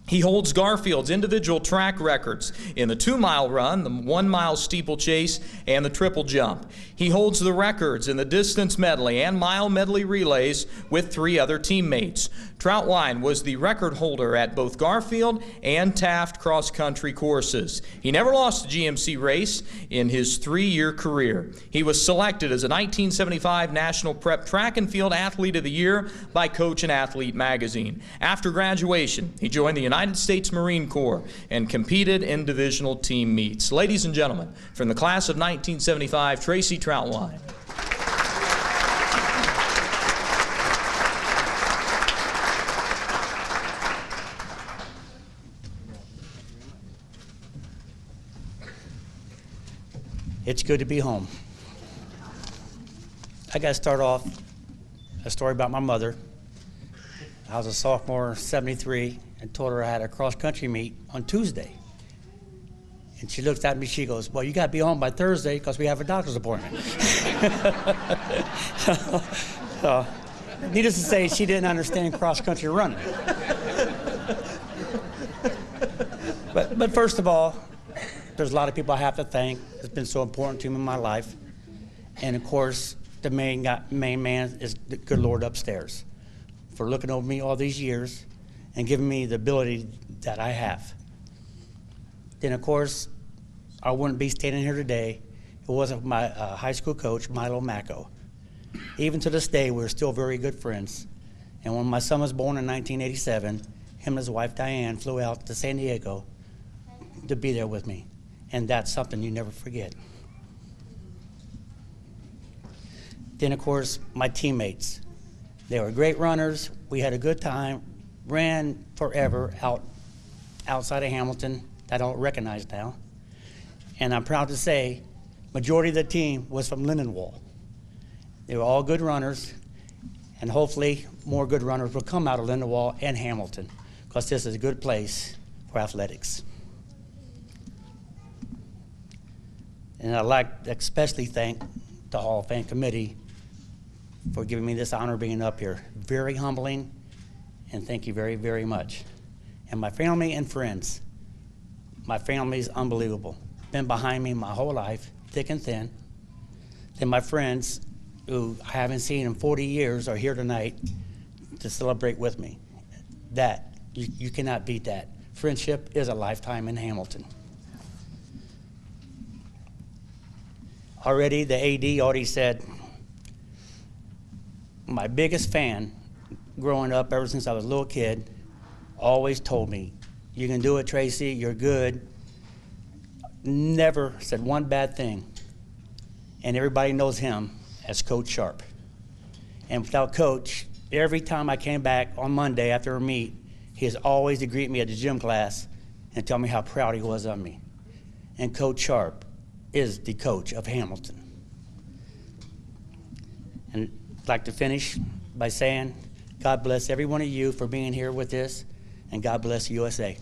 He holds Garfield's individual track records in the 2-mile run, the 1-mile steeplechase, and the triple jump. He holds the records in the distance medley and mile medley relays with 3 other teammates. Troutwine was the record holder at both Garfield and Taft cross-country courses. He never lost a GMC race in his 3-year career. He was selected as a 1975 National Prep Track and Field Athlete of the Year by Coach and Athlete magazine. After graduation, he joined the United States Marine Corps and competed in divisional team meets. Ladies and gentlemen, from the class of 1975, Tracy Troutwine. It's good to be home. I got to start off a story about my mother. I was a sophomore, 73, and told her I had a cross-country meet on Tuesday. And she looks at me, she goes, "Well, you got to be home by Thursday because we have a doctor's appointment." So, needless to say, she didn't understand cross-country running. But first of all, there's a lot of people I have to thank. It's been so important to me in my life. And of course, the main man is the good Lord upstairs for looking over me all these years and giving me the ability that I have. Then of course, I wouldn't be standing here today. It it wasn't for my high school coach, Milo Macco. Even to this day, we're still very good friends. And when my son was born in 1987, him and his wife Diane flew out to San Diego to be there with me. And that's something you never forget. Then, of course, my teammates. They were great runners. We had a good time. Ran forever outside of Hamilton. I don't recognize now. And I'm proud to say, majority of the team was from Lindenwold. They were all good runners, and hopefully more good runners will come out of Lindenwold and Hamilton, because this is a good place for athletics. And I'd like to especially thank the Hall of Fame committee for giving me this honor being up here. Very humbling, and thank you very, very much. And my family and friends. My family is unbelievable. Been behind me my whole life, thick and thin. Then my friends, who I haven't seen in 40 years, are here tonight to celebrate with me. That, you cannot beat that. Friendship is a lifetime in Hamilton. Already, the AD already said, my biggest fan growing up ever since I was a little kid always told me, you can do it, Tracy, you're good. Never said one bad thing. And everybody knows him as Coach Sharp. And without Coach, every time I came back on Monday after a meet, he has always to greet me at the gym class and tell me how proud he was of me. And Coach Sharp is the coach of Hamilton. And I'd like to finish by saying, God bless every one of you for being here with this, and God bless USA.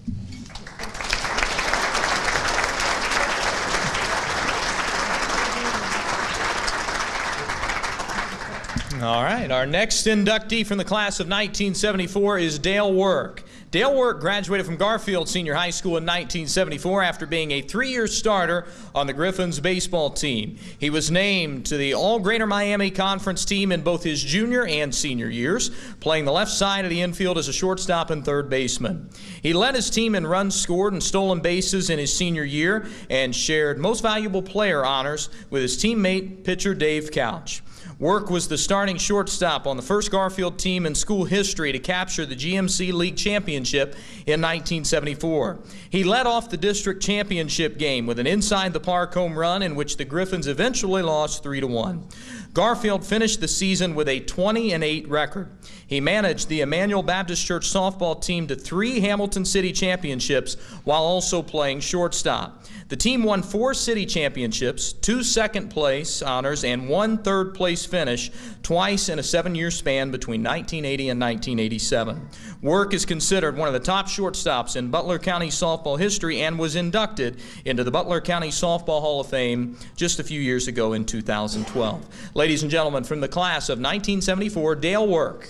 All right, our next inductee from the class of 1974 is Dale Work. Dale Work graduated from Garfield Senior High School in 1974 after being a 3-year starter on the Griffins baseball team. He was named to the All-Greater Miami Conference team in both his junior and senior years, playing the left side of the infield as a shortstop and third baseman. He led his team in runs scored and stolen bases in his senior year and shared Most Valuable Player honors with his teammate, pitcher Dave Couch. Work was the starting shortstop on the first Garfield team in school history to capture the GMC League Championship in 1974. He led off the district championship game with an inside-the-park home run in which the Griffins eventually lost 3-1. Garfield finished the season with a 20-8 record. He managed the Emmanuel Baptist Church softball team to 3 Hamilton City championships while also playing shortstop. The team won 4 city championships, 2 second-place honors, and 1 third-place finish, twice in a 7-year span between 1980 and 1987. Work is considered one of the top shortstops in Butler County softball history and was inducted into the Butler County Softball Hall of Fame just a few years ago in 2012. Ladies and gentlemen, from the class of 1974, Dale Work.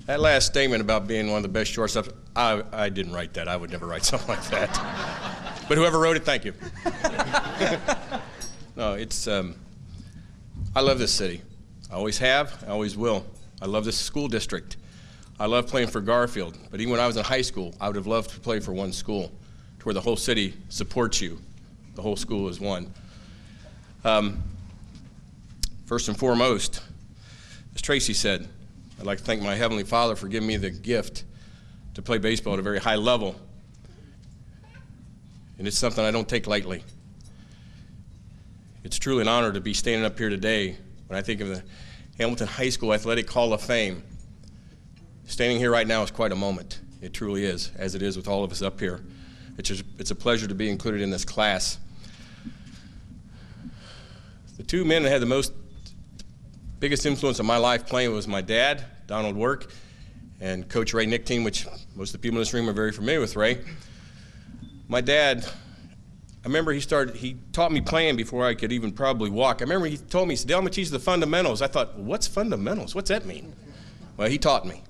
That last statement about being one of the best shortstops, I didn't write that. I would never write something like that. But whoever wrote it, thank you. No, it's, I love this city. I always have, I always will. I love this school district. I love playing for Garfield. But even when I was in high school, I would have loved to play for one school, to where the whole city supports you. The whole school is one. First and foremost, as Tracy said, I'd like to thank my Heavenly Father for giving me the gift to play baseball at a very high level. And it's something I don't take lightly. It's truly an honor to be standing up here today when I think of the Hamilton High School Athletic Hall of Fame. Standing here right now is quite a moment. It truly is, as it is with all of us up here. It's a pleasure to be included in this class. The 2 men that had the biggest influence on my life playing was my dad, Donald Work, and Coach Ray Nickteen, which most of the people in this room are very familiar with Ray. My dad, I remember he taught me playing before I could even probably walk. I remember he told me, he said, Dale, I'm going to teach you the fundamentals. I thought, well, what's fundamentals? What's that mean? Well, he taught me.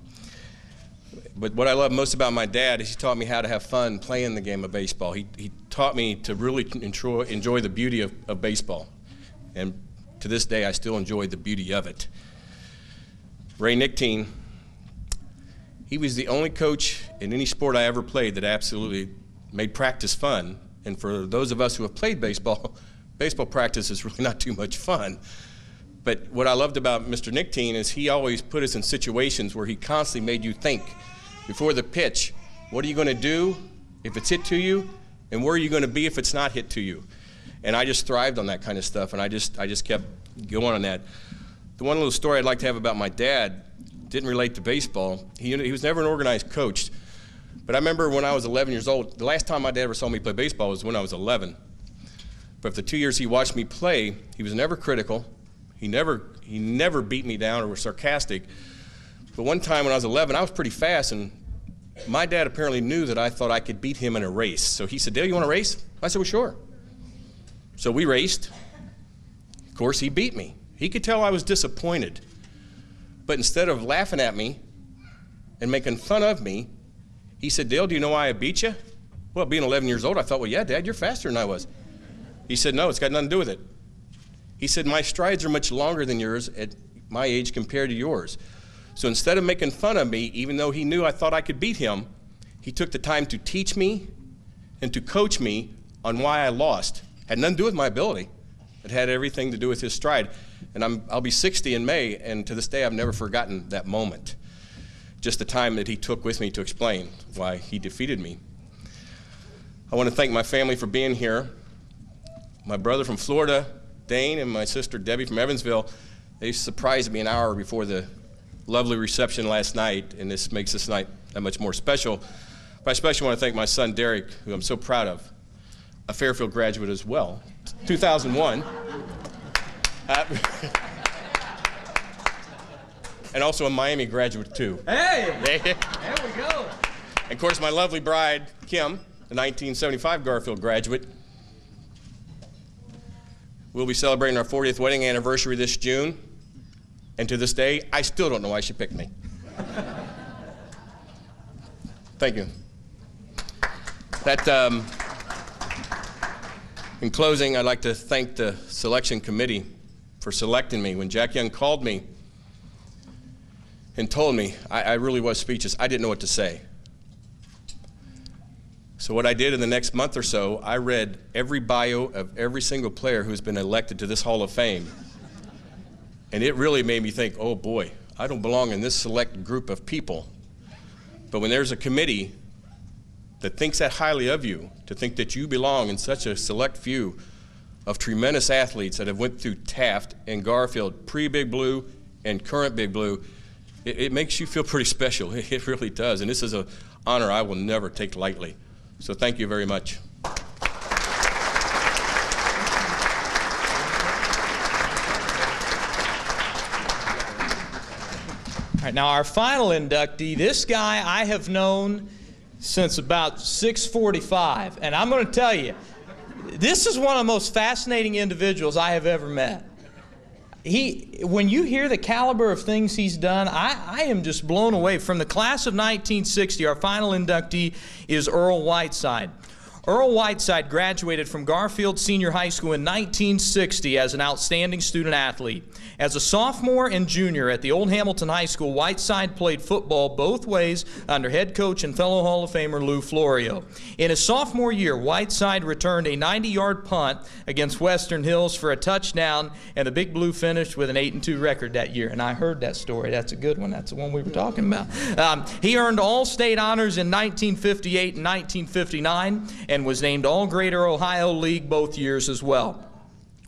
But what I love most about my dad is he taught me how to have fun playing the game of baseball. He taught me to really enjoy the beauty of baseball. And to this day, I still enjoy the beauty of it. Ray Nickteen, he was the only coach in any sport I ever played that absolutely made practice fun. And for those of us who have played baseball, baseball practice is really not too much fun. But what I loved about Mr. Nickteen is he always put us in situations where he constantly made you think before the pitch, what are you going to do if it's hit to you, and where are you going to be if it's not hit to you? And I just thrived on that kind of stuff, and I just kept going on that. The one little story I'd like to have about my dad didn't relate to baseball. He was never an organized coach, but I remember when I was 11 years old, the last time my dad ever saw me play baseball was when I was 11. But for the 2 years he watched me play, he was never critical. He never beat me down or was sarcastic. But one time when I was 11, I was pretty fast, and my dad apparently knew that I thought I could beat him in a race. So he said, "Dale, you want to race?" I said, "Well, sure." So we raced. Of course, he beat me. He could tell I was disappointed. But instead of laughing at me and making fun of me, he said, "Dale, do you know why I beat you?" Well, being 11 years old, I thought, "Well, yeah, Dad, you're faster than I was." He said, "No, it's got nothing to do with it." He said, "My strides are much longer than yours at my age compared to yours." So instead of making fun of me, even though he knew I thought I could beat him, he took the time to teach me and to coach me on why I lost. Had nothing to do with my ability. It had everything to do with his stride. And I'll be 60 in May, and to this day I've never forgotten that moment. Just the time that he took with me to explain why he defeated me. I want to thank my family for being here. My brother from Florida, Dane, and my sister Debbie from Evansville, they surprised me an hour before the lovely reception last night, and this makes this night that much more special. But I especially want to thank my son Derek, who I'm so proud of, a Fairfield graduate as well, 2001. And also a Miami graduate too. Hey, there we go. And of course my lovely bride, Kim, the 1975 Garfield graduate. We'll be celebrating our 40th wedding anniversary this June. And to this day, I still don't know why she picked me. Thank you. In closing, I'd like to thank the selection committee for selecting me. When Jack Young called me and told me, I really was speechless. I didn't know what to say. So what I did in the next month or so, I read every bio of every single player who's been elected to this Hall of Fame. And it really made me think, oh boy, I don't belong in this select group of people. But when there's a committee that thinks that highly of you, to think that you belong in such a select few of tremendous athletes that have went through Taft and Garfield, pre-Big Blue and current Big Blue, it makes you feel pretty special. It really does. And this is an honor I will never take lightly. So thank you very much. All right, now our final inductee, this guy I have known since about 6:45, and I'm going to tell you, this is one of the most fascinating individuals I have ever met. When you hear the caliber of things he's done, I am just blown away. From the class of 1960, our final inductee is Earl Whiteside. Earl Whiteside graduated from Garfield Senior High School in 1960 as an outstanding student athlete. As a sophomore and junior at the Old Hamilton High School, Whiteside played football both ways under head coach and fellow Hall of Famer Lou Florio. In his sophomore year, Whiteside returned a 90-yard punt against Western Hills for a touchdown, and the Big Blue finished with an 8-2 record that year. And I heard that story. That's a good one. That's the one we were talking about. He earned All-State honors in 1958 and 1959 and was named All-Greater Ohio League both years as well.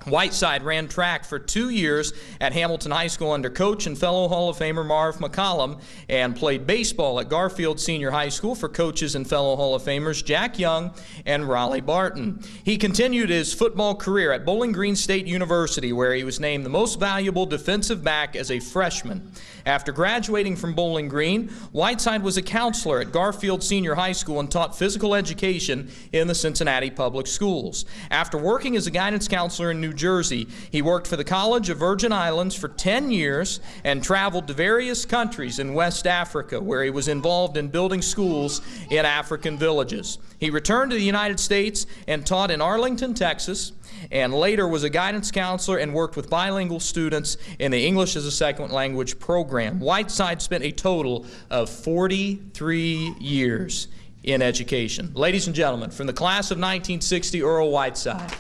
Whiteside ran track for 2 years at Hamilton High School under coach and fellow Hall of Famer Marv McCollum, and played baseball at Garfield Senior High School for coaches and fellow Hall of Famers Jack Young and Raleigh Barton. He continued his football career at Bowling Green State University, where he was named the most valuable defensive back as a freshman. After graduating from Bowling Green, Whiteside was a counselor at Garfield Senior High School and taught physical education in the Cincinnati Public Schools. After working as a guidance counselor in New New Jersey. He worked for the College of Virgin Islands for 10 years and traveled to various countries in West Africa, where he was involved in building schools in African villages. He returned to the United States and taught in Arlington, Texas, and later was a guidance counselor and worked with bilingual students in the English as a Second Language program. Whiteside spent a total of 43 years in education. Ladies and gentlemen, from the class of 1960, Earl Whiteside.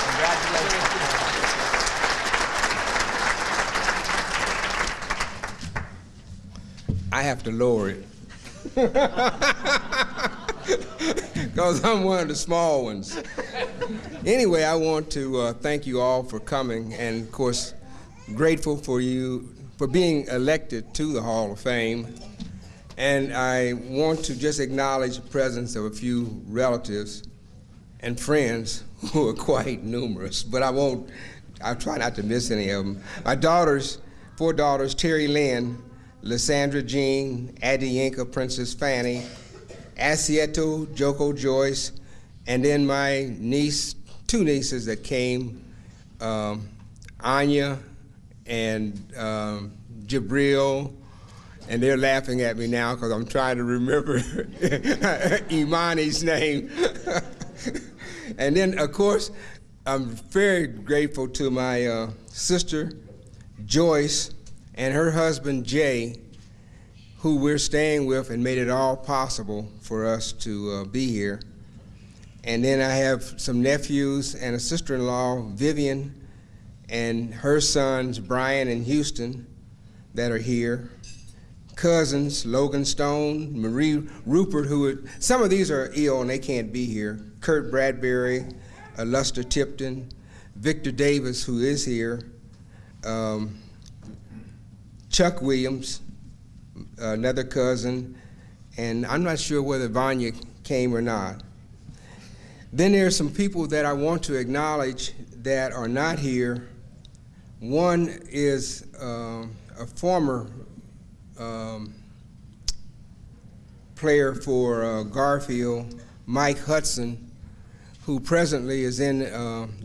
Congratulations. I have to lower it. Because I'm one of the small ones. Anyway, I want to thank you all for coming, and of course, grateful for you for being elected to the Hall of Fame. And I want to just acknowledge the presence of a few relatives and friends who are quite numerous, but I'll try not to miss any of them. My daughters, 4 daughters, Terry Lynn, Lysandra Jean, Addie Yinka, Princess Fanny, Asieto, Joko Joyce, and then my niece, 2 nieces that came, Anya and Jabril, and they're laughing at me now because I'm trying to remember Imani's name. And then, of course, I'm very grateful to my sister, Joyce, and her husband, Jay, who we're staying with and made it all possible for us to be here. And then I have some nephews and a sister-in-law, Vivian, and her sons, Brian and Houston, that are here. Cousins, Logan Stone, Marie Rupert, some of these are ill and they can't be here. Kurt Bradbury, Luster Tipton, Victor Davis, who is here, Chuck Williams, another cousin, and I'm not sure whether Vanya came or not. Then there are some people that I want to acknowledge that are not here. One is a former player for Garfield, Mike Hudson, who presently is in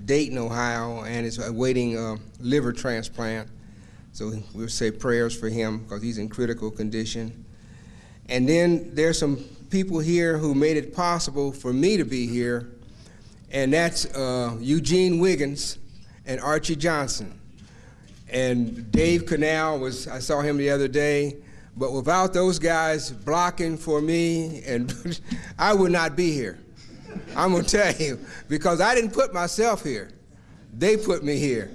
Dayton, Ohio, and is awaiting a liver transplant. So we'll say prayers for him because he's in critical condition. And then there's some people here who made it possible for me to be here, and that's Eugene Wiggins and Archie Johnson. And Dave Canal I saw him the other day, but without those guys blocking for me, and I would not be here. I'm gonna tell you, because I didn't put myself here. They put me here.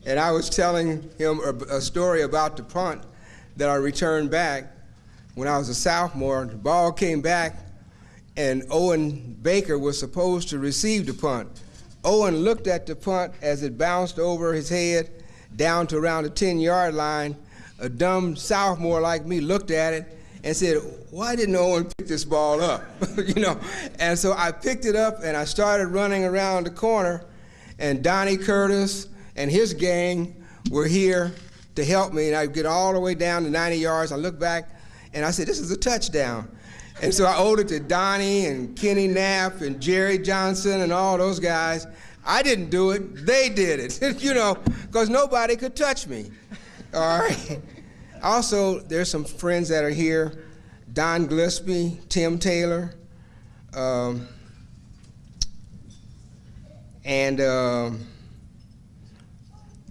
And I was telling him a story about the punt that I returned back when I was a sophomore. The ball came back, and Owen Baker was supposed to receive the punt. Owen looked at the punt as it bounced over his head down to around the 10-yard line. A dumb sophomore like me looked at it and said, "Why didn't Owen pick this ball up?" You know. And so I picked it up and I started running around the corner, and Donnie Curtis and his gang were here to help me, and I get all the way down to 90 yards. I look back, and I said, "This is a touchdown." And so I owed it to Donnie and Kenny Knapp and Jerry Johnson and all those guys. I didn't do it, they did it, you know, because nobody could touch me. All right. Also, there's some friends that are here, Don Gillespie, Tim Taylor, and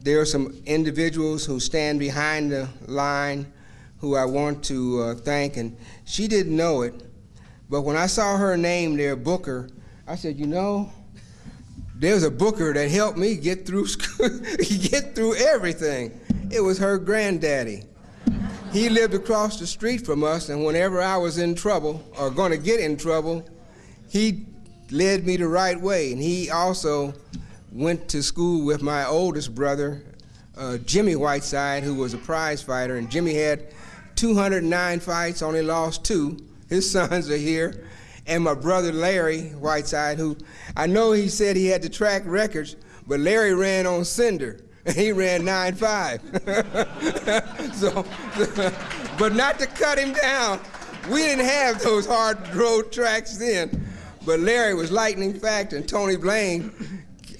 there are some individuals who stand behind the line who I want to thank, and she didn't know it, but when I saw her name there, Booker, I said, you know, there's a Booker that helped me get through school, get through everything. It was her granddaddy. He lived across the street from us, and whenever I was in trouble or going to get in trouble, he led me the right way. And he also went to school with my oldest brother, Jimmy Whiteside, who was a prize fighter, and Jimmy had 209 fights, only lost 2. His sons are here. And my brother Larry Whiteside, who I know he said he had the track records, but Larry ran on cinder, and he ran 9.5. But not to cut him down, we didn't have those hard road tracks then, but Larry was lightning fast, and Tony Blaine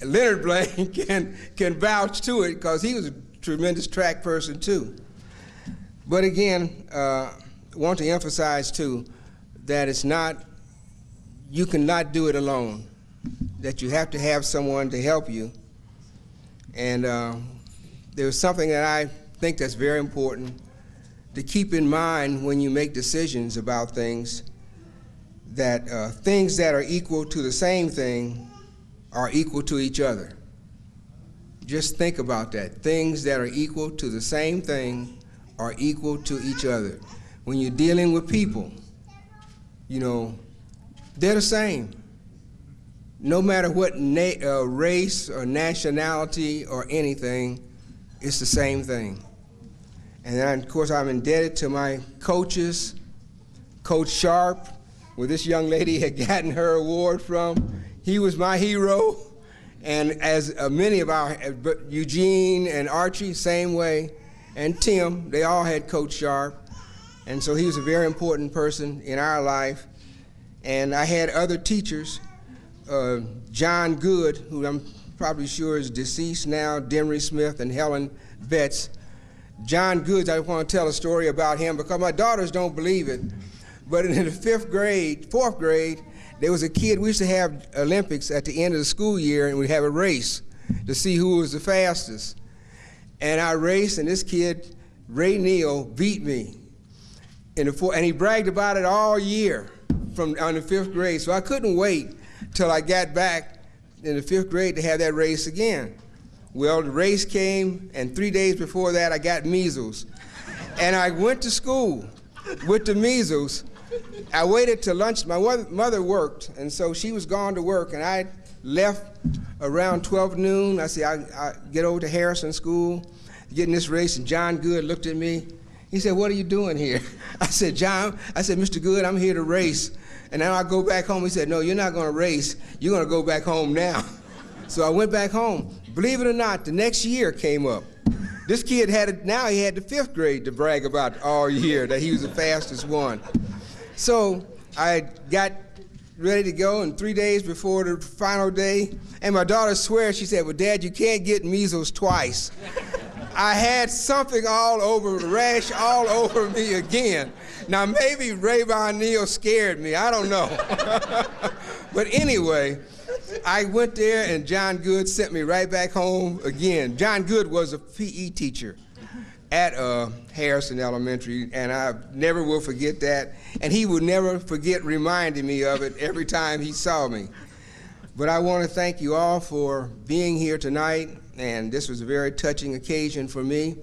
Leonard Blaine can vouch to it because he was a tremendous track person too. But again, I want to emphasize too that it's not, you cannot do it alone, that you have to have someone to help you. And there's something that I think that's very important to keep in mind when you make decisions about things, that things that are equal to the same thing are equal to each other. Just think about that. Things that are equal to the same thing are equal to each other. When you're dealing with people, you know, they're the same. No matter what race or nationality or anything, it's the same thing. And then, of course, I'm indebted to my coaches, Coach Sharp, where this young lady had gotten her award from. He was my hero. And as many of our, Eugene and Archie, same way, and Tim, they all had Coach Sharp. And so he was a very important person in our life. And I had other teachers, John Good, who I'm probably sure is deceased now, Demery Smith and Helen Betts. John Good, I want to tell a story about him because my daughters don't believe it. But in the fourth grade, there was a kid, we used to have Olympics at the end of the school year, and we'd have a race to see who was the fastest. And I raced, and this kid, Ray Neal, beat me. And he bragged about it all year on the fifth grade, so I couldn't wait till I got back in the fifth grade to have that race again. Well, the race came, and 3 days before that, I got measles. And I went to school with the measles. I waited till lunch. My mother worked, and so she was gone to work, and I left around 12 noon. I said, I get over to Harrison School, get in this race, and John Good looked at me. He said, "What are you doing here?" I said, "Mr. Good, I'm here to race." And then I go back home. He said, "No, you're not going to race. You're going to go back home now." So I went back home. Believe it or not, the next year came up. This kid now he had the fifth grade to brag about all year, that he was the fastest one. So I got ready to go, and 3 days before the final day, and my daughter swears, she said, "Well, Dad, you can't get measles twice." I had something all over, rash all over me again. Now, maybe Rayvon Neal scared me, I don't know. But anyway, I went there, and John Good sent me right back home again. John Good was a PE teacher at Harrison Elementary, and I never will forget that. And he would never forget reminding me of it every time he saw me. But I want to thank you all for being here tonight, and this was a very touching occasion for me.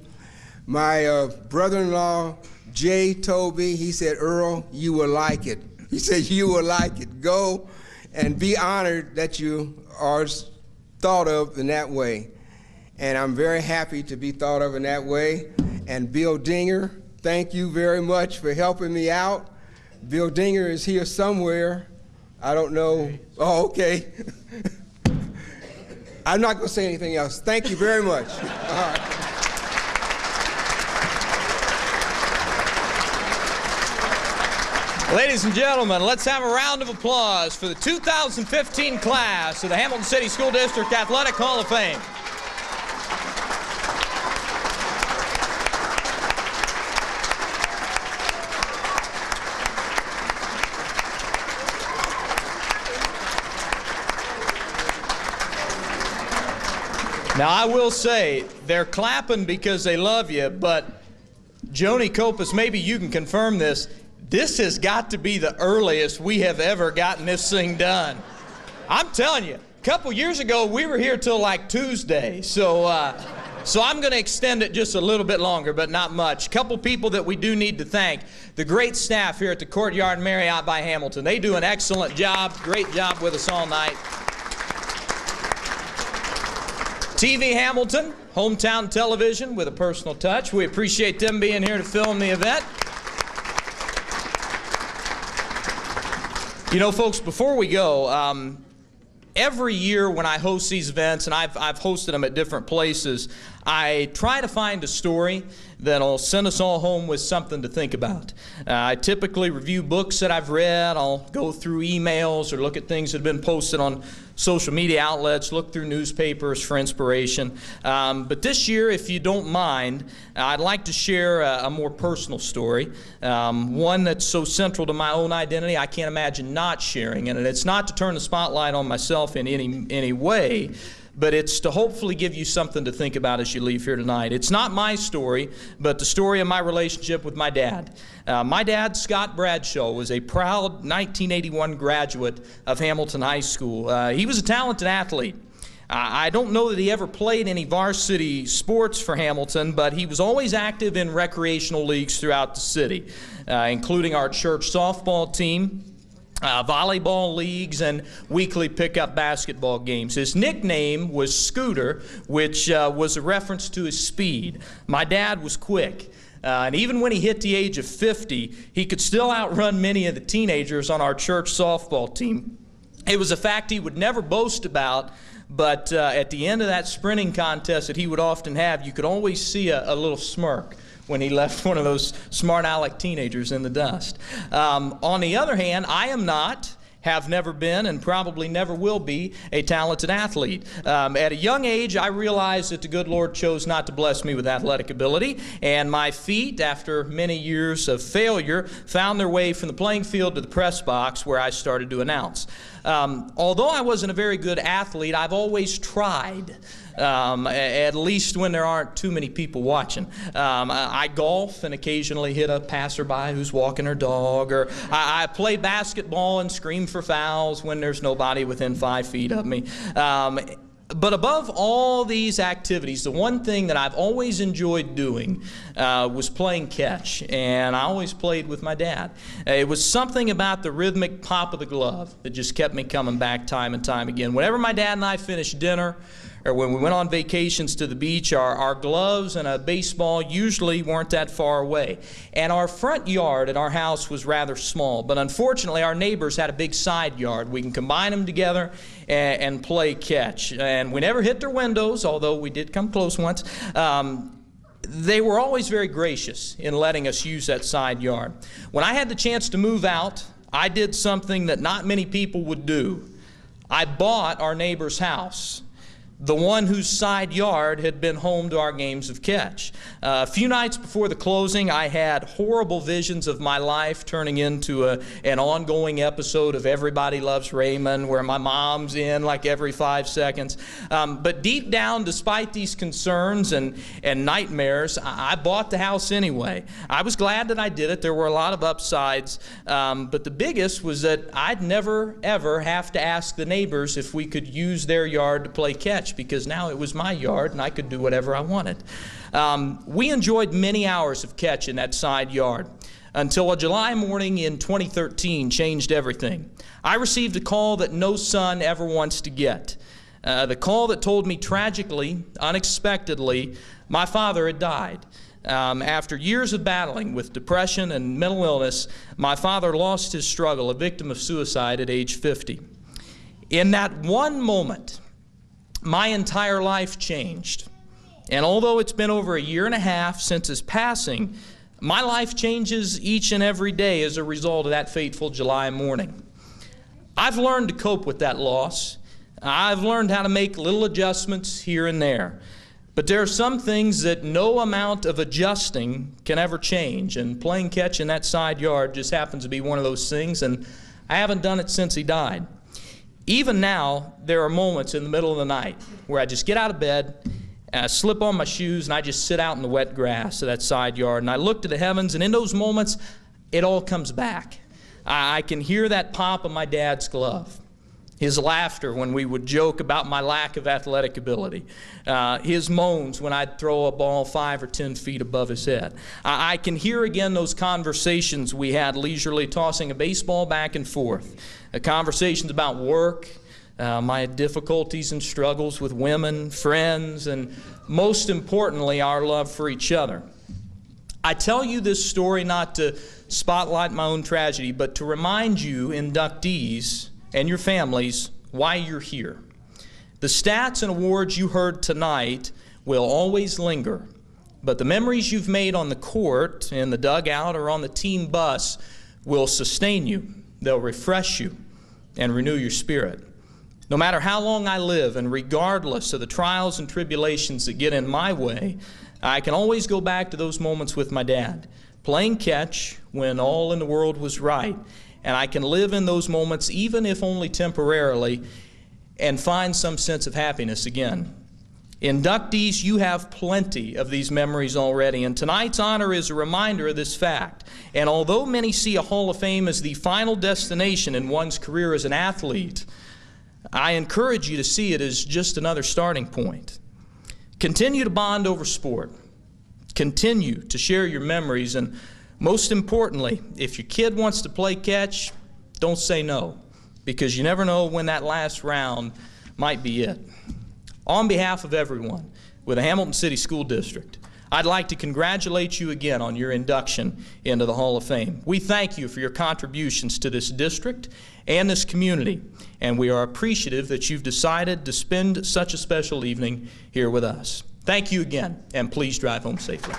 My brother-in-law, Jay, told me, he said, "Earl, you will like it." He said, "You will like it. Go and be honored that you are thought of in that way." And I'm very happy to be thought of in that way. And Bill Dinger, thank you very much for helping me out. Bill Dinger is here somewhere. I don't know. Oh, okay. I'm not going to say anything else. Thank you very much. All right. Ladies and gentlemen, let's have a round of applause for the 2015 class of the Hamilton City School District Athletic Hall of Fame. Now, I will say, they're clapping because they love you, but Joni Kopus, maybe you can confirm this. This has got to be the earliest we have ever gotten this thing done. I'm telling you, a couple years ago, we were here till like Tuesday. So I'm going to extend it just a little bit longer, but not much. A couple people that we do need to thank. The great staff here at the Courtyard Marriott by Hamilton. They do an excellent job. Great job with us all night. TV Hamilton, hometown television with a personal touch. We appreciate them being here to film the event. You know, folks, before we go, every year when I host these events, and I've hosted them at different places, I try to find a story that'll send us all home with something to think about. I typically review books that I've read. I'll go through emails or look at things that have been posted on social media outlets, look through newspapers for inspiration. But this year, if you don't mind, I'd like to share a more personal story, one that's so central to my own identity I can't imagine not sharing it. And it's not to turn the spotlight on myself in any way, but it's to hopefully give you something to think about as you leave here tonight. It's not my story, but the story of my relationship with my dad. My dad, Scott Bradshaw, was a proud 1981 graduate of Hamilton High School. He was a talented athlete. I don't know that he ever played any varsity sports for Hamilton, but he was always active in recreational leagues throughout the city, including our church softball team, volleyball leagues, and weekly pickup basketball games. His nickname was Scooter, which was a reference to his speed. My dad was quick. And even when he hit the age of 50, he could still outrun many of the teenagers on our church softball team. It was a fact he would never boast about, but at the end of that sprinting contest that he would often have, you could always see a little smirk when he left one of those smart aleck teenagers in the dust. On the other hand, I am not, have never been, and probably never will be a talented athlete. At a young age, I realized that the good Lord chose not to bless me with athletic ability, and my feet, after many years of failure, found their way from the playing field to the press box where I started to announce. Although I wasn't a very good athlete, I've always tried. At least when there aren't too many people watching. I golf and occasionally hit a passerby who's walking her dog, or I play basketball and scream for fouls when there's nobody within 5 feet of me. But above all these activities, the one thing that I've always enjoyed doing was playing catch, and I always played with my dad. It was something about the rhythmic pop of the glove that just kept me coming back time and time again. Whenever my dad and I finished dinner, or when we went on vacations to the beach, our gloves and a baseball usually weren't that far away. And our front yard at our house was rather small, but unfortunately our neighbors had a big side yard. We can combine them together and play catch. And we never hit their windows, although we did come close once. They were always very gracious in letting us use that side yard. When I had the chance to move out, I did something that not many people would do. I bought our neighbor's house, the one whose side yard had been home to our games of catch. A few nights before the closing, I had horrible visions of my life turning into an ongoing episode of Everybody Loves Raymond, where my mom's in like every 5 seconds. But deep down, despite these concerns and nightmares, I bought the house anyway. I was glad that I did it. There were a lot of upsides, but the biggest was that I'd never, ever have to ask the neighbors if we could use their yard to play catch, because now it was my yard and I could do whatever I wanted. We enjoyed many hours of catch in that side yard until a July morning in 2013 changed everything. I received a call that no son ever wants to get. The call that told me tragically, unexpectedly, my father had died. After years of battling with depression and mental illness, my father lost his struggle, a victim of suicide at age 50. In that one moment, my entire life changed. And although it's been over 1.5 years since his passing, my life changes each and every day as a result of that fateful July morning. I've learned to cope with that loss. I've learned how to make little adjustments here and there. But there are some things that no amount of adjusting can ever change, and playing catch in that side yard just happens to be one of those things, and I haven't done it since he died. Even now, there are moments in the middle of the night where I just get out of bed, and I slip on my shoes, and I just sit out in the wet grass of that side yard, and I look to the heavens, and in those moments, it all comes back. I can hear that pop of my dad's glove, his laughter when we would joke about my lack of athletic ability, his moans when I'd throw a ball 5 or 10 feet above his head. I can hear again those conversations we had leisurely tossing a baseball back and forth, conversations about work, my difficulties and struggles with women, friends, and most importantly, our love for each other. I tell you this story not to spotlight my own tragedy, but to remind you, inductees, and your families, why you're here. The stats and awards you heard tonight will always linger, but the memories you've made on the court, in the dugout, or on the team bus will sustain you. They'll refresh you and renew your spirit. No matter how long I live, and regardless of the trials and tribulations that get in my way, I can always go back to those moments with my dad, playing catch when all in the world was right. And I can live in those moments, even if only temporarily, and find some sense of happiness again. Inductees, you have plenty of these memories already, and tonight's honor is a reminder of this fact. And although many see a Hall of Fame as the final destination in one's career as an athlete, I encourage you to see it as just another starting point. Continue to bond over sport. Continue to share your memories, and most importantly, if your kid wants to play catch, don't say no, because you never know when that last round might be it. On behalf of everyone with the Hamilton City School District, I'd like to congratulate you again on your induction into the Hall of Fame. We thank you for your contributions to this district and this community, and we are appreciative that you've decided to spend such a special evening here with us. Thank you again, and please drive home safely.